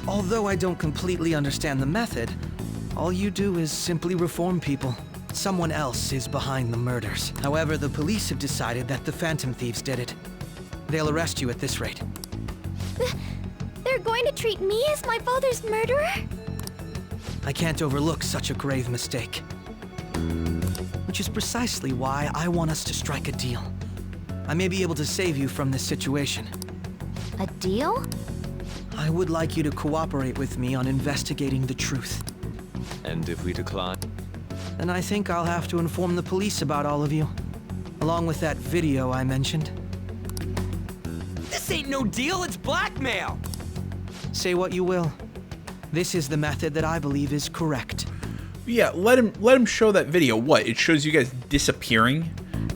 [SPEAKER 2] Although I don't completely understand the method, all you do is simply reform people. Someone else is behind the murders. However, the police have decided that the Phantom Thieves did it. They'll arrest you at this rate.
[SPEAKER 10] They're going to treat me as my father's murderer?
[SPEAKER 2] I can't overlook such a grave mistake. Which is precisely why I want us to strike a deal. I may be able to save you from this situation.
[SPEAKER 10] A deal?
[SPEAKER 2] I would like you to cooperate with me on investigating the truth.
[SPEAKER 9] And if we decline?
[SPEAKER 2] Then I think I'll have to inform the police about all of you. Along with that video I mentioned.
[SPEAKER 3] This ain't no deal, it's blackmail!
[SPEAKER 2] Say what you will. This is the method that I believe is correct.
[SPEAKER 1] Yeah, let him show that video. What? It shows you guys disappearing?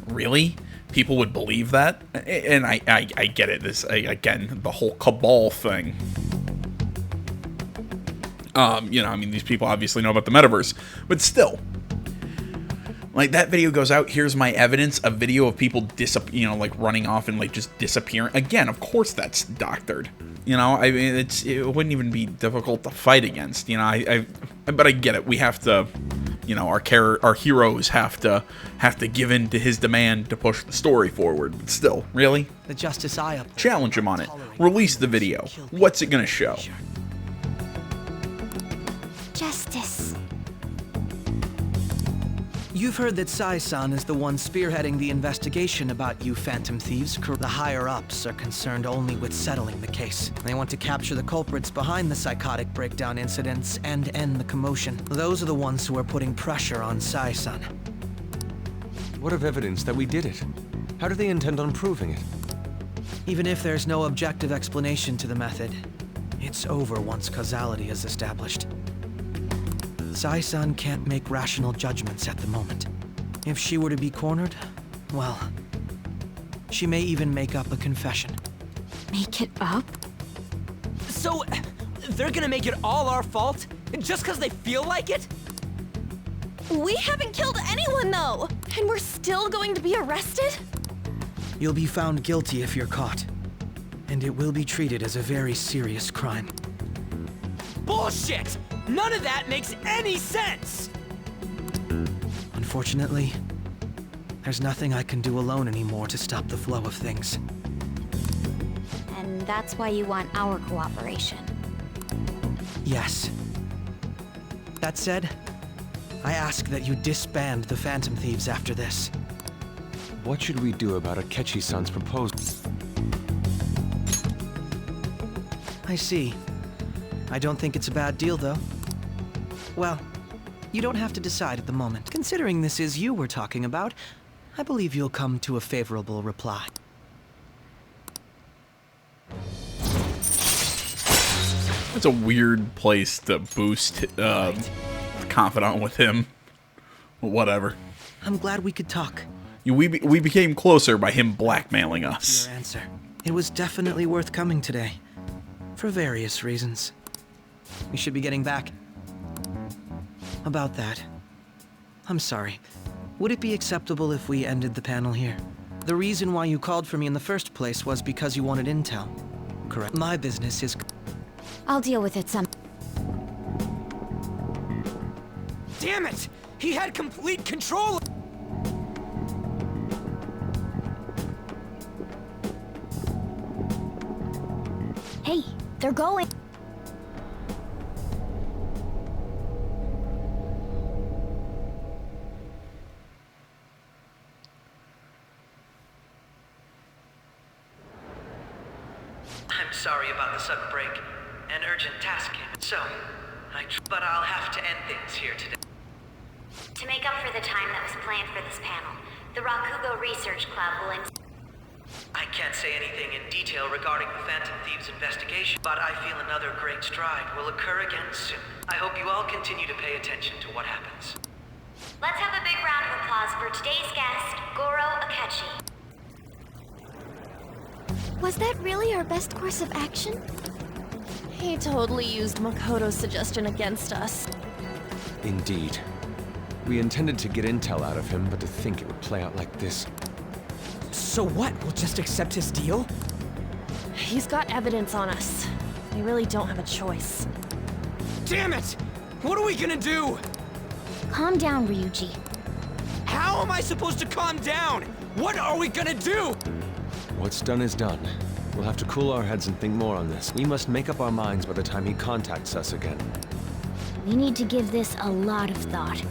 [SPEAKER 1] Really? People would believe that? And I get it. This, again, the whole cabal thing. You know, I mean, these people obviously know about the metaverse, but still. Like, that video goes out, here's my evidence, a video of people like running off and like just disappearing. Again, of course that's doctored. You know, I mean, it wouldn't even be difficult to fight against. You know, but I get it. We have to, you know, our heroes have to give in to his demand to push the story forward. But still, really?
[SPEAKER 2] The justice I uphold.
[SPEAKER 1] Challenge him on it. Release the video. What's it gonna show?
[SPEAKER 10] Justice.
[SPEAKER 2] You've heard that Sai-san is the one spearheading the investigation about you Phantom Thieves. The higher-ups are concerned only with settling the case. They want to capture the culprits behind the psychotic breakdown incidents and end the commotion. Those are the ones who are putting pressure on Sai-san.
[SPEAKER 9] What of evidence that we did it? How do they intend on proving it?
[SPEAKER 2] Even if there's no objective explanation to the method, it's over once causality is established. Sai-san can't make rational judgments at the moment. If she were to be cornered, well, she may even make up a confession.
[SPEAKER 15] Make it up?
[SPEAKER 3] So, they're gonna make it all our fault? Just because they feel like it?
[SPEAKER 8] We haven't killed anyone, though! And we're still going to be arrested?
[SPEAKER 2] You'll be found guilty if you're caught. And it will be treated as a very serious crime.
[SPEAKER 3] Bullshit! None of that makes any sense!
[SPEAKER 2] Unfortunately, there's nothing I can do alone anymore to stop the flow of things.
[SPEAKER 4] And that's why you want our cooperation.
[SPEAKER 2] Yes. That said, I ask that you disband the Phantom Thieves after this.
[SPEAKER 9] What should we do about Akechi-san's proposal?
[SPEAKER 2] I see. I don't think it's a bad deal, though. Well, you don't have to decide at the moment. Considering this is you we're talking about, I believe you'll come to a favorable reply.
[SPEAKER 1] It's a weird place to boost confidant with him. Whatever.
[SPEAKER 2] I'm glad we could talk.
[SPEAKER 1] We became closer by him blackmailing us.
[SPEAKER 2] Your answer. It was definitely worth coming today. For various reasons. We should be getting back. About that. I'm sorry. Would it be acceptable if we ended the panel here? The reason why you called for me in the first place was because you wanted intel. Correct. My business is...
[SPEAKER 4] I'll deal with it some...
[SPEAKER 3] Damn it! He had complete control!
[SPEAKER 10] Hey, they're going.
[SPEAKER 20] I'm sorry about the sudden break. An urgent task came. But I'll have to end things here today.
[SPEAKER 10] To make up for the time that was planned for this panel, the Rakugo Research Club will...
[SPEAKER 20] I can't say anything in detail regarding the Phantom Thieves investigation, but I feel another great stride will occur again soon. I hope you all continue to pay attention to what happens.
[SPEAKER 10] Let's have a big round of applause for today's guest, Goro Akechi.
[SPEAKER 4] Was that really our best course of action?
[SPEAKER 8] He totally used Makoto's suggestion against us.
[SPEAKER 9] Indeed. We intended to get intel out of him, but to think it would play out like this.
[SPEAKER 3] So what? We'll just accept his deal?
[SPEAKER 8] He's got evidence on us. We really don't have a choice.
[SPEAKER 3] Damn it! What are we gonna do?
[SPEAKER 10] Calm down, Ryuji.
[SPEAKER 3] How am I supposed to calm down? What are we gonna do?
[SPEAKER 9] What's done is done. We'll have to cool our heads and think more on this. We must make up our minds by the time he contacts us again.
[SPEAKER 10] We need to give this a lot of thought.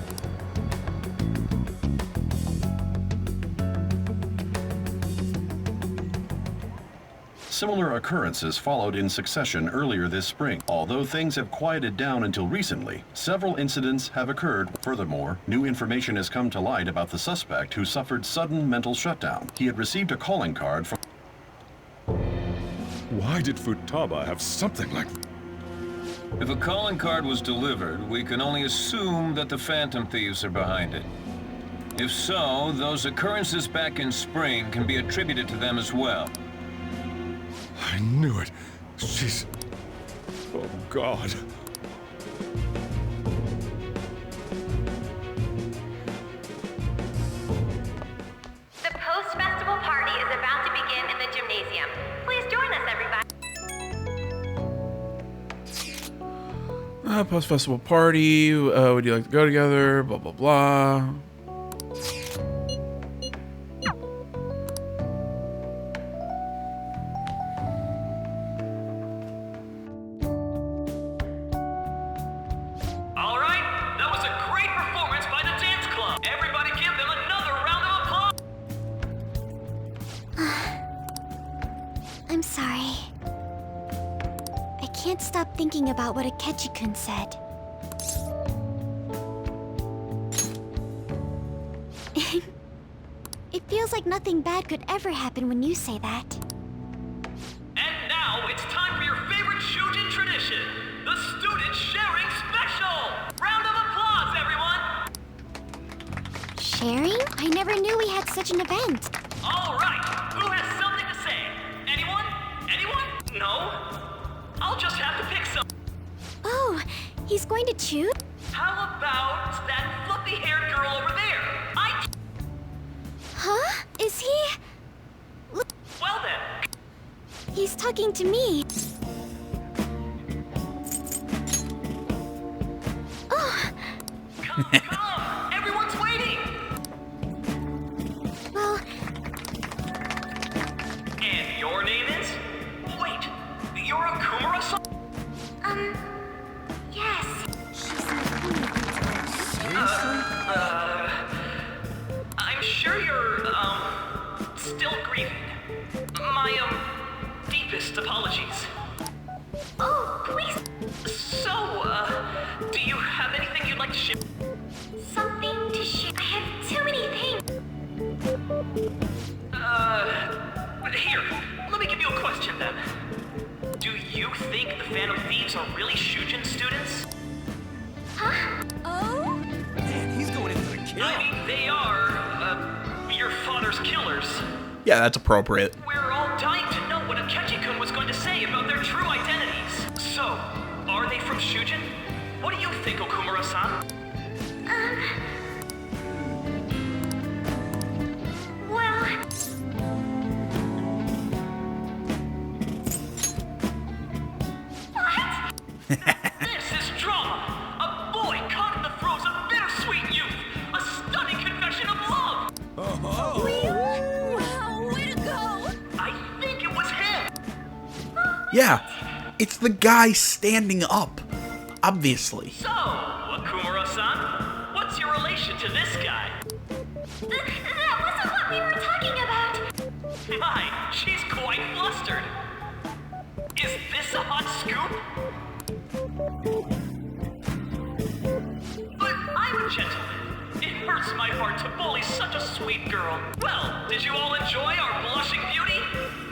[SPEAKER 18] Similar occurrences followed in succession earlier this spring. Although things have quieted down until recently, several incidents have occurred. Furthermore, new information has come to light about the suspect who suffered sudden mental shutdown. He had received a calling card from...
[SPEAKER 11] Why did Futaba have something like that?
[SPEAKER 7] If a calling card was delivered, we can only assume that the Phantom Thieves are behind it. If so, those occurrences back in spring can be attributed to them as well.
[SPEAKER 11] I knew it. She's... Oh, God.
[SPEAKER 10] The post-festival party is about to begin in the gymnasium. Please join us, everybody.
[SPEAKER 1] Post-festival party. Would you like to go together? Blah, blah, blah.
[SPEAKER 4] I'm sorry. I can't stop thinking about what Akechi-kun said. It feels like nothing bad could ever happen when you say that.
[SPEAKER 5] And now it's time for your favorite Shujin tradition, the Student Sharing Special! Round of applause, everyone!
[SPEAKER 4] Sharing? I never knew we had such an event.
[SPEAKER 5] All right, who has something to say? Anyone? Anyone? No? I'll just have to pick some.
[SPEAKER 4] Oh, he's going to choose?
[SPEAKER 5] How about that fluffy-haired girl over there?
[SPEAKER 4] Huh? Is he?
[SPEAKER 5] Well then.
[SPEAKER 4] He's talking to me. Oh.
[SPEAKER 5] Come, everyone's waiting.
[SPEAKER 4] Well.
[SPEAKER 5] And your name is? Wait, you're Okumura-san?
[SPEAKER 4] Yes. She's
[SPEAKER 5] I'm sure you're, still grieving. My, deepest apologies.
[SPEAKER 10] Oh, please.
[SPEAKER 5] So, do you have anything you'd like to share?
[SPEAKER 10] Something to share. I have too many things.
[SPEAKER 5] Here, let me give you a question then. Do you think the Phantom Thieves are really Shujin students?
[SPEAKER 10] Huh? Oh?
[SPEAKER 3] Man, he's going in for the kill.
[SPEAKER 5] I mean, they are, your father's killers.
[SPEAKER 1] Yeah, that's appropriate.
[SPEAKER 5] We're all dying to know what Akechi-kun was going to say about their true identities. So, are they from Shujin? What do you think, Okumura-san?
[SPEAKER 10] Well... What?
[SPEAKER 5] This is drama! A boy caught in the throes of bittersweet youth! A stunning confession of love!
[SPEAKER 10] Wow, way to go!
[SPEAKER 5] I think it was him!
[SPEAKER 1] Yeah, it's the guy standing up. Obviously.
[SPEAKER 5] So, Okumura-san, what's your relation to this guy?
[SPEAKER 10] That wasn't what we were talking about!
[SPEAKER 5] My, she's quite flustered. Is this a hot scoop? But I'm a gentleman. It hurts my heart to bully such a sweet girl. Well, did you all enjoy our blushing beauty?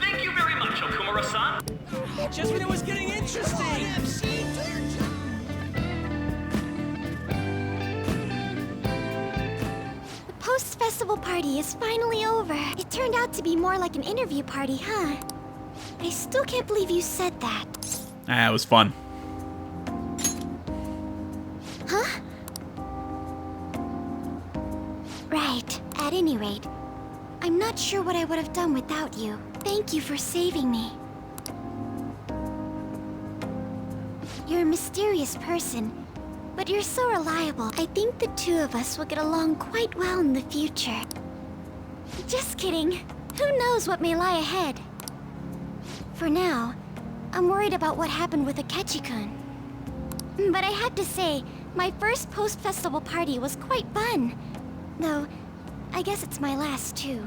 [SPEAKER 5] Thank you very much, Okumura-san.
[SPEAKER 3] Just when it was getting interesting.
[SPEAKER 10] festival party is finally over. It turned out to be more like an interview party, huh? I still can't believe you said that.
[SPEAKER 1] Ah, it was fun.
[SPEAKER 10] Huh? Right. At any rate, I'm not sure what I would have done without you. Thank you for saving me. You're a mysterious person, but you're so reliable. I think the two of us will get along quite well in the future. Just kidding. Who knows what may lie ahead? For now, I'm worried about what happened with Akechi-kun. But I have to say, my first post-festival party was quite fun. Though, I guess it's my last too.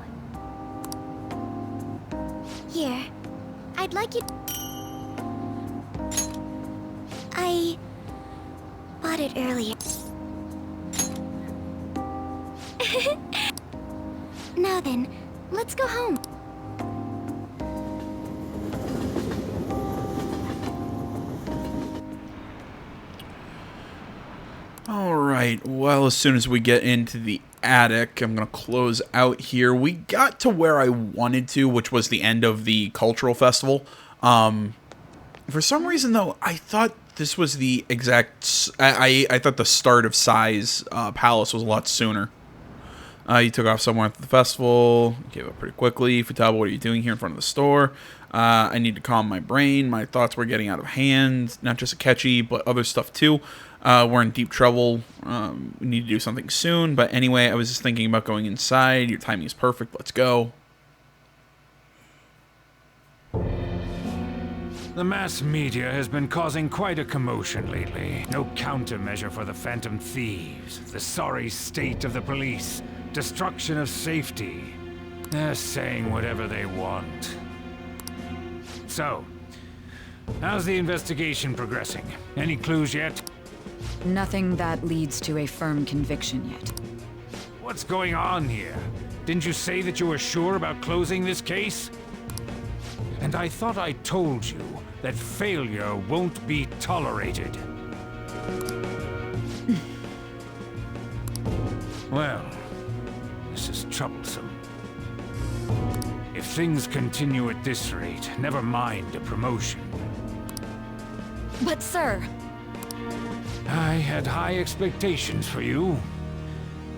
[SPEAKER 10] Here, I'd like you... I bought it earlier. Now then, let's go home.
[SPEAKER 1] Alright, well, as soon as we get into the attic, I'm going to close out here. We got to where I wanted to, which was the end of the cultural festival. For some reason, though, I thought this was the exact... I thought the start of Sai's palace was a lot sooner. You took off somewhere at the festival, gave up pretty quickly. Futaba, what are you doing here in front of the store? I need to calm my brain. My thoughts were getting out of hand. Not just Akechi, but other stuff too. We're in deep trouble. We need to do something soon. But anyway, I was just thinking about going inside. Your timing is perfect. Let's go.
[SPEAKER 7] The mass media has been causing quite a commotion lately. No countermeasure for the Phantom Thieves, the sorry state of the police, destruction of safety. They're saying whatever they want. So, how's the investigation progressing? Any clues yet?
[SPEAKER 6] Nothing that leads to a firm conviction yet.
[SPEAKER 7] What's going on here? Didn't you say that you were sure about closing this case? And I thought I told you that failure won't be tolerated. Well, this is troublesome. If things continue at this rate, never mind a promotion.
[SPEAKER 6] But sir...
[SPEAKER 7] I had high expectations for you.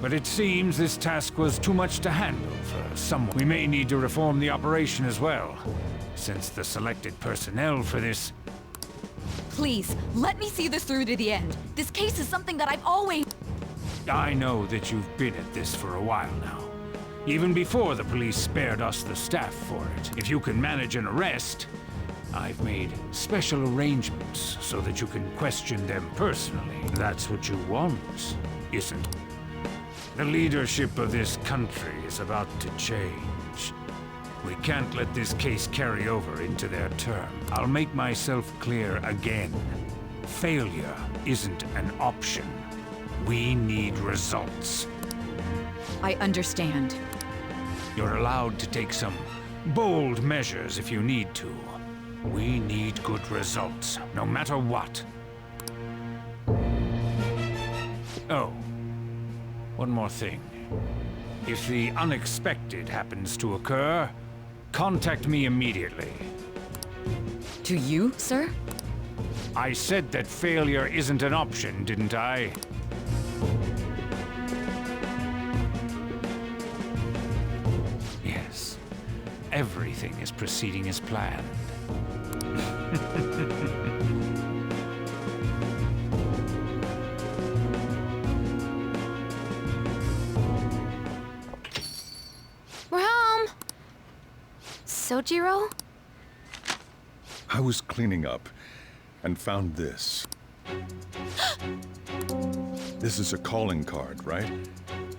[SPEAKER 7] But it seems this task was too much to handle for someone. We may need to reform the operation as well, since the selected personnel for this...
[SPEAKER 6] Please, let me see this through to the end. This case is something that I've always...
[SPEAKER 7] I know that you've been at this for a while now. Even before the police spared us the staff for it. If you can manage an arrest, I've made special arrangements so that you can question them personally. That's what you want, isn't it? The leadership of this country is about to change. We can't let this case carry over into their term. I'll make myself clear again. Failure isn't an option. We need results.
[SPEAKER 6] I understand.
[SPEAKER 7] You're allowed to take some bold measures if you need to. We need good results, no matter what. Oh, one more thing. If the unexpected happens to occur, contact me immediately.
[SPEAKER 6] To you, sir?
[SPEAKER 7] I said that failure isn't an option, didn't I? Yes. Everything is proceeding as planned.
[SPEAKER 13] We're home! Sojiro?
[SPEAKER 11] I was cleaning up and found this. This is a calling card, right?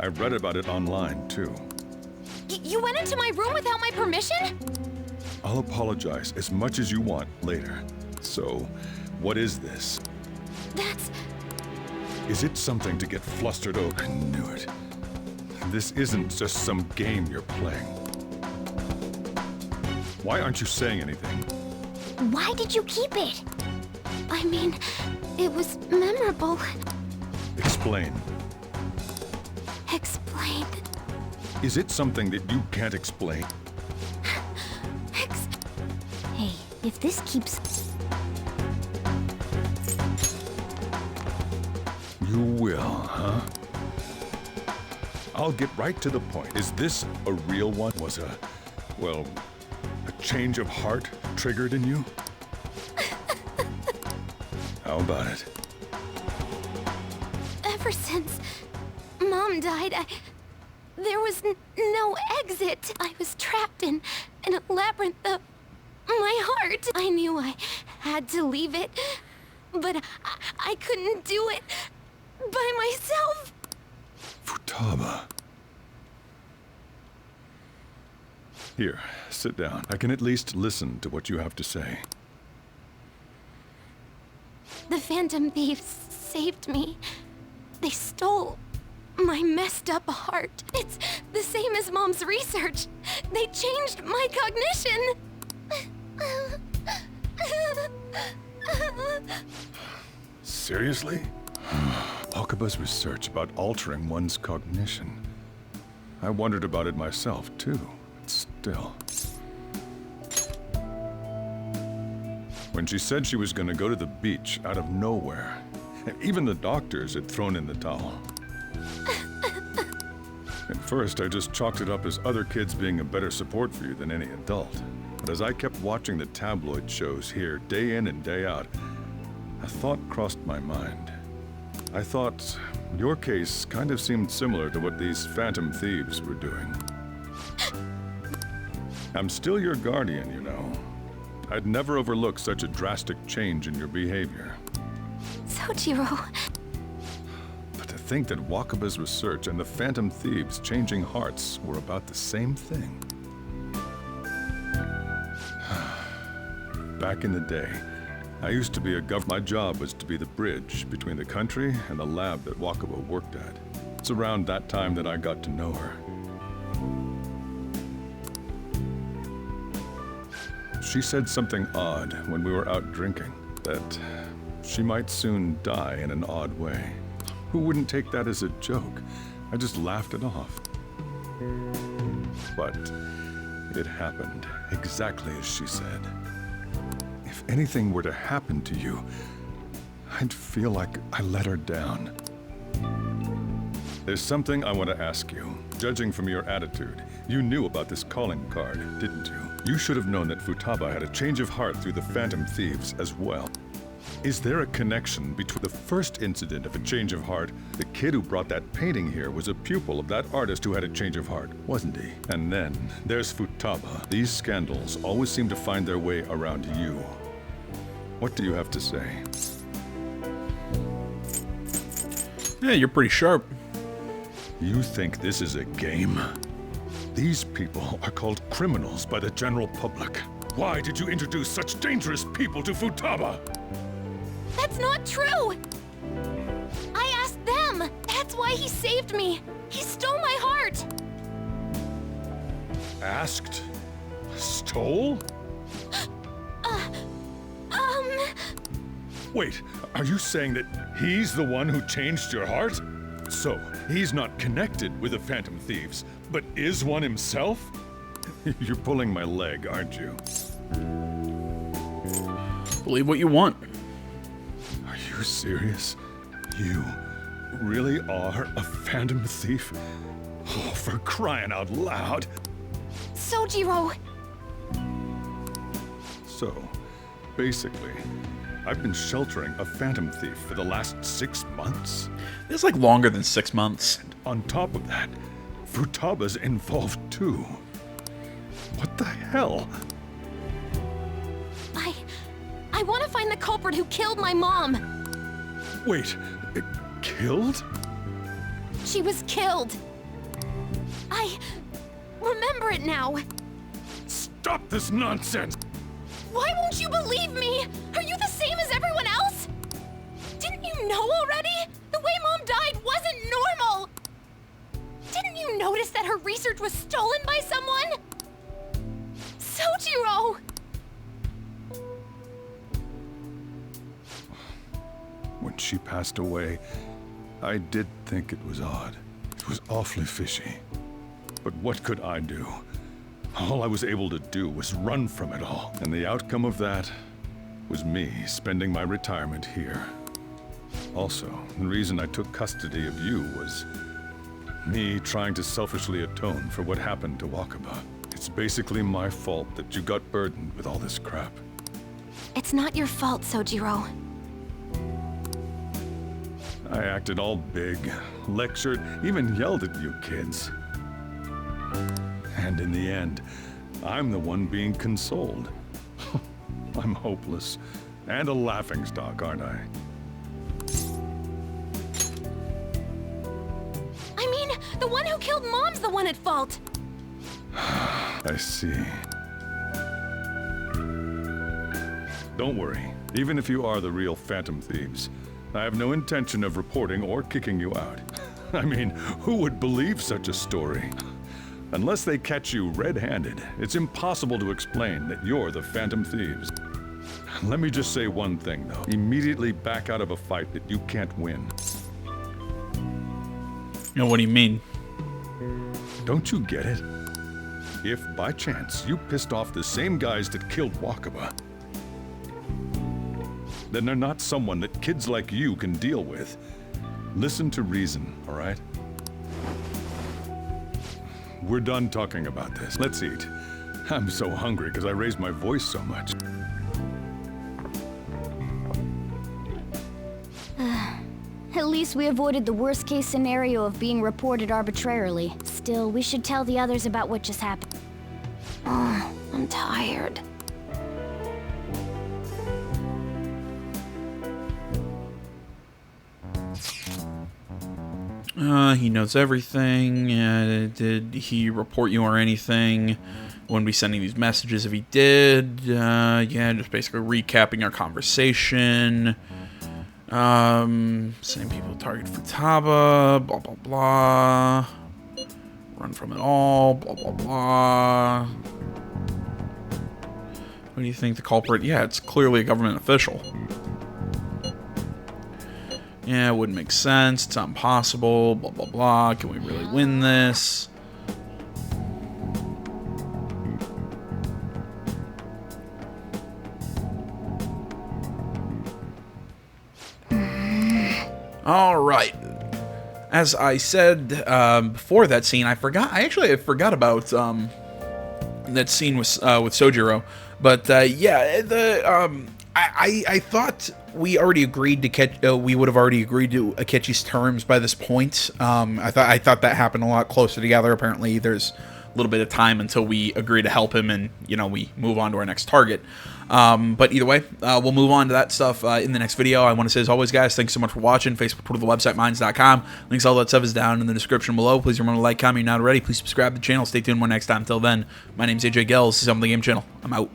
[SPEAKER 11] I read about it online, too.
[SPEAKER 13] You went into my room without my permission?
[SPEAKER 11] I'll apologize as much as you want later. So, what is this?
[SPEAKER 13] That's...
[SPEAKER 11] Is it something to get flustered over? I knew it. This isn't just some game you're playing. Why aren't you saying anything?
[SPEAKER 10] Why did you keep it? I mean, it was memorable.
[SPEAKER 11] Explain.
[SPEAKER 10] Explain.
[SPEAKER 11] Is it something that you can't explain?
[SPEAKER 10] Hey, if this keeps...
[SPEAKER 11] You will, huh? I'll get right to the point. Is this a real one? Was a change of heart triggered in you? How about it?
[SPEAKER 10] Ever since Mom died, there was no exit. I was trapped in a labyrinth of my heart. I knew I had to leave it, but I couldn't do it by myself.
[SPEAKER 11] Futaba. Here, sit down. I can at least listen to what you have to say.
[SPEAKER 10] The Phantom Thieves saved me. They stole my messed up heart. It's the same as Mom's research. They changed my cognition.
[SPEAKER 11] Seriously? Wakaba's research about altering one's cognition. I wondered about it myself, too. But still. When she said she was going to go to the beach out of nowhere, even the doctors had thrown in the towel. At first, I just chalked it up as other kids being a better support for you than any adult. But as I kept watching the tabloid shows here, day in and day out, a thought crossed my mind. I thought your case kind of seemed similar to what these Phantom Thieves were doing. I'm still your guardian, you know. I'd never overlook such a drastic change in your behavior.
[SPEAKER 10] Sojiro.
[SPEAKER 11] But to think that Wakaba's research and the Phantom Thieves changing hearts were about the same thing. Back in the day, I used to be a my job was to be the bridge between the country and the lab that Wakaba worked at. It's around that time that I got to know her. She said something odd when we were out drinking, that she might soon die in an odd way. Who wouldn't take that as a joke? I just laughed it off. But it happened exactly as she said. If anything were to happen to you, I'd feel like I let her down. There's something I want to ask you. Judging from your attitude, you knew about this calling card, didn't you? You should have known that Futaba had a change of heart through the Phantom Thieves as well. Is there a connection between the first incident of a change of heart? The kid who brought that painting here was a pupil of that artist who had a change of heart, wasn't he? And then there's Futaba. These scandals always seem to find their way around you. What do you have to say?
[SPEAKER 1] Yeah, you're pretty sharp.
[SPEAKER 11] You think this is a game? These people are called criminals by the general public. Why did you introduce such dangerous people to Futaba?
[SPEAKER 10] That's not true! I asked them! That's why he saved me! He stole my heart!
[SPEAKER 11] Asked? Stole? Wait, are you saying that he's the one who changed your heart? So, he's not connected with the Phantom Thieves, but is one himself? You're pulling my leg, aren't you?
[SPEAKER 1] Believe what you want.
[SPEAKER 11] Are you serious? You really are a Phantom Thief? Oh, for crying out loud!
[SPEAKER 10] Sojiro!
[SPEAKER 11] So, basically, I've been sheltering a Phantom Thief for the last 6 months.
[SPEAKER 1] It's like longer than 6 months.
[SPEAKER 11] And on top of that, Futaba's involved too. What the hell?
[SPEAKER 10] I want to find the culprit who killed my mom.
[SPEAKER 11] Wait, killed?
[SPEAKER 10] She was killed. I remember it now.
[SPEAKER 11] Stop this nonsense!
[SPEAKER 10] Why won't you believe me? Are you the same as everyone else? Didn't you know already? The way Mom died wasn't normal. Didn't you notice that her research was stolen by someone? Sojiro!
[SPEAKER 11] When she passed away, I did think it was odd. It was awfully fishy. But what could I do? All I was able to do was run from it all. And the outcome of that was me spending my retirement here. Also, the reason I took custody of you was me trying to selfishly atone for what happened to Wakaba. It's basically my fault that you got burdened with all this crap.
[SPEAKER 13] It's not your fault, Sojiro.
[SPEAKER 11] I acted all big, lectured, even yelled at you kids. And in the end, I'm the one being consoled. I'm hopeless. And a laughingstock, aren't I?
[SPEAKER 13] I mean, the one who killed Mom's the one at fault.
[SPEAKER 11] I see. Don't worry. Even if you are the real Phantom Thieves, I have no intention of reporting or kicking you out. I mean, who would believe such a story? Unless they catch you red-handed, it's impossible to explain that you're the Phantom Thieves. Let me just say one thing, though. Immediately back out of a fight that you can't win.
[SPEAKER 1] What do you mean?
[SPEAKER 11] Don't you get it? If, by chance, you pissed off the same guys that killed Wakaba, then they're not someone that kids like you can deal with. Listen to reason, all right? We're done talking about this. Let's eat. I'm so hungry because I raised my voice so much.
[SPEAKER 10] At least we avoided the worst-case scenario of being reported arbitrarily. Still, we should tell the others about what just happened.
[SPEAKER 13] I'm tired.
[SPEAKER 1] He knows everything. Did he report you or anything? Wouldn't be sending these messages if he did. Yeah, just basically recapping our conversation. Same people target Futaba, blah, blah, blah. Run from it all, blah, blah, blah. What do you think the culprit? Yeah, it's clearly a government official. Yeah, it wouldn't make sense. It's not impossible. Blah, blah, blah. Can we really win this? All right. As I said before that scene, I forgot about that scene with Sojiro. But yeah, I thought we already agreed to we would have already agreed to Akechi's terms by this point. I thought that happened a lot closer together. Apparently, there's a little bit of time until we agree to help him, and we move on to our next target. But either way, we'll move on to that stuff in the next video. I want to say, as always, guys, thanks so much for watching. Facebook, Twitter, the website, minds.com. Links, all that stuff is down in the description below. Please remember to like, comment, if you're not already. Please subscribe to the channel. Stay tuned more next time. Until then, my name's AJ Gels. This is the Game Channel. I'm out.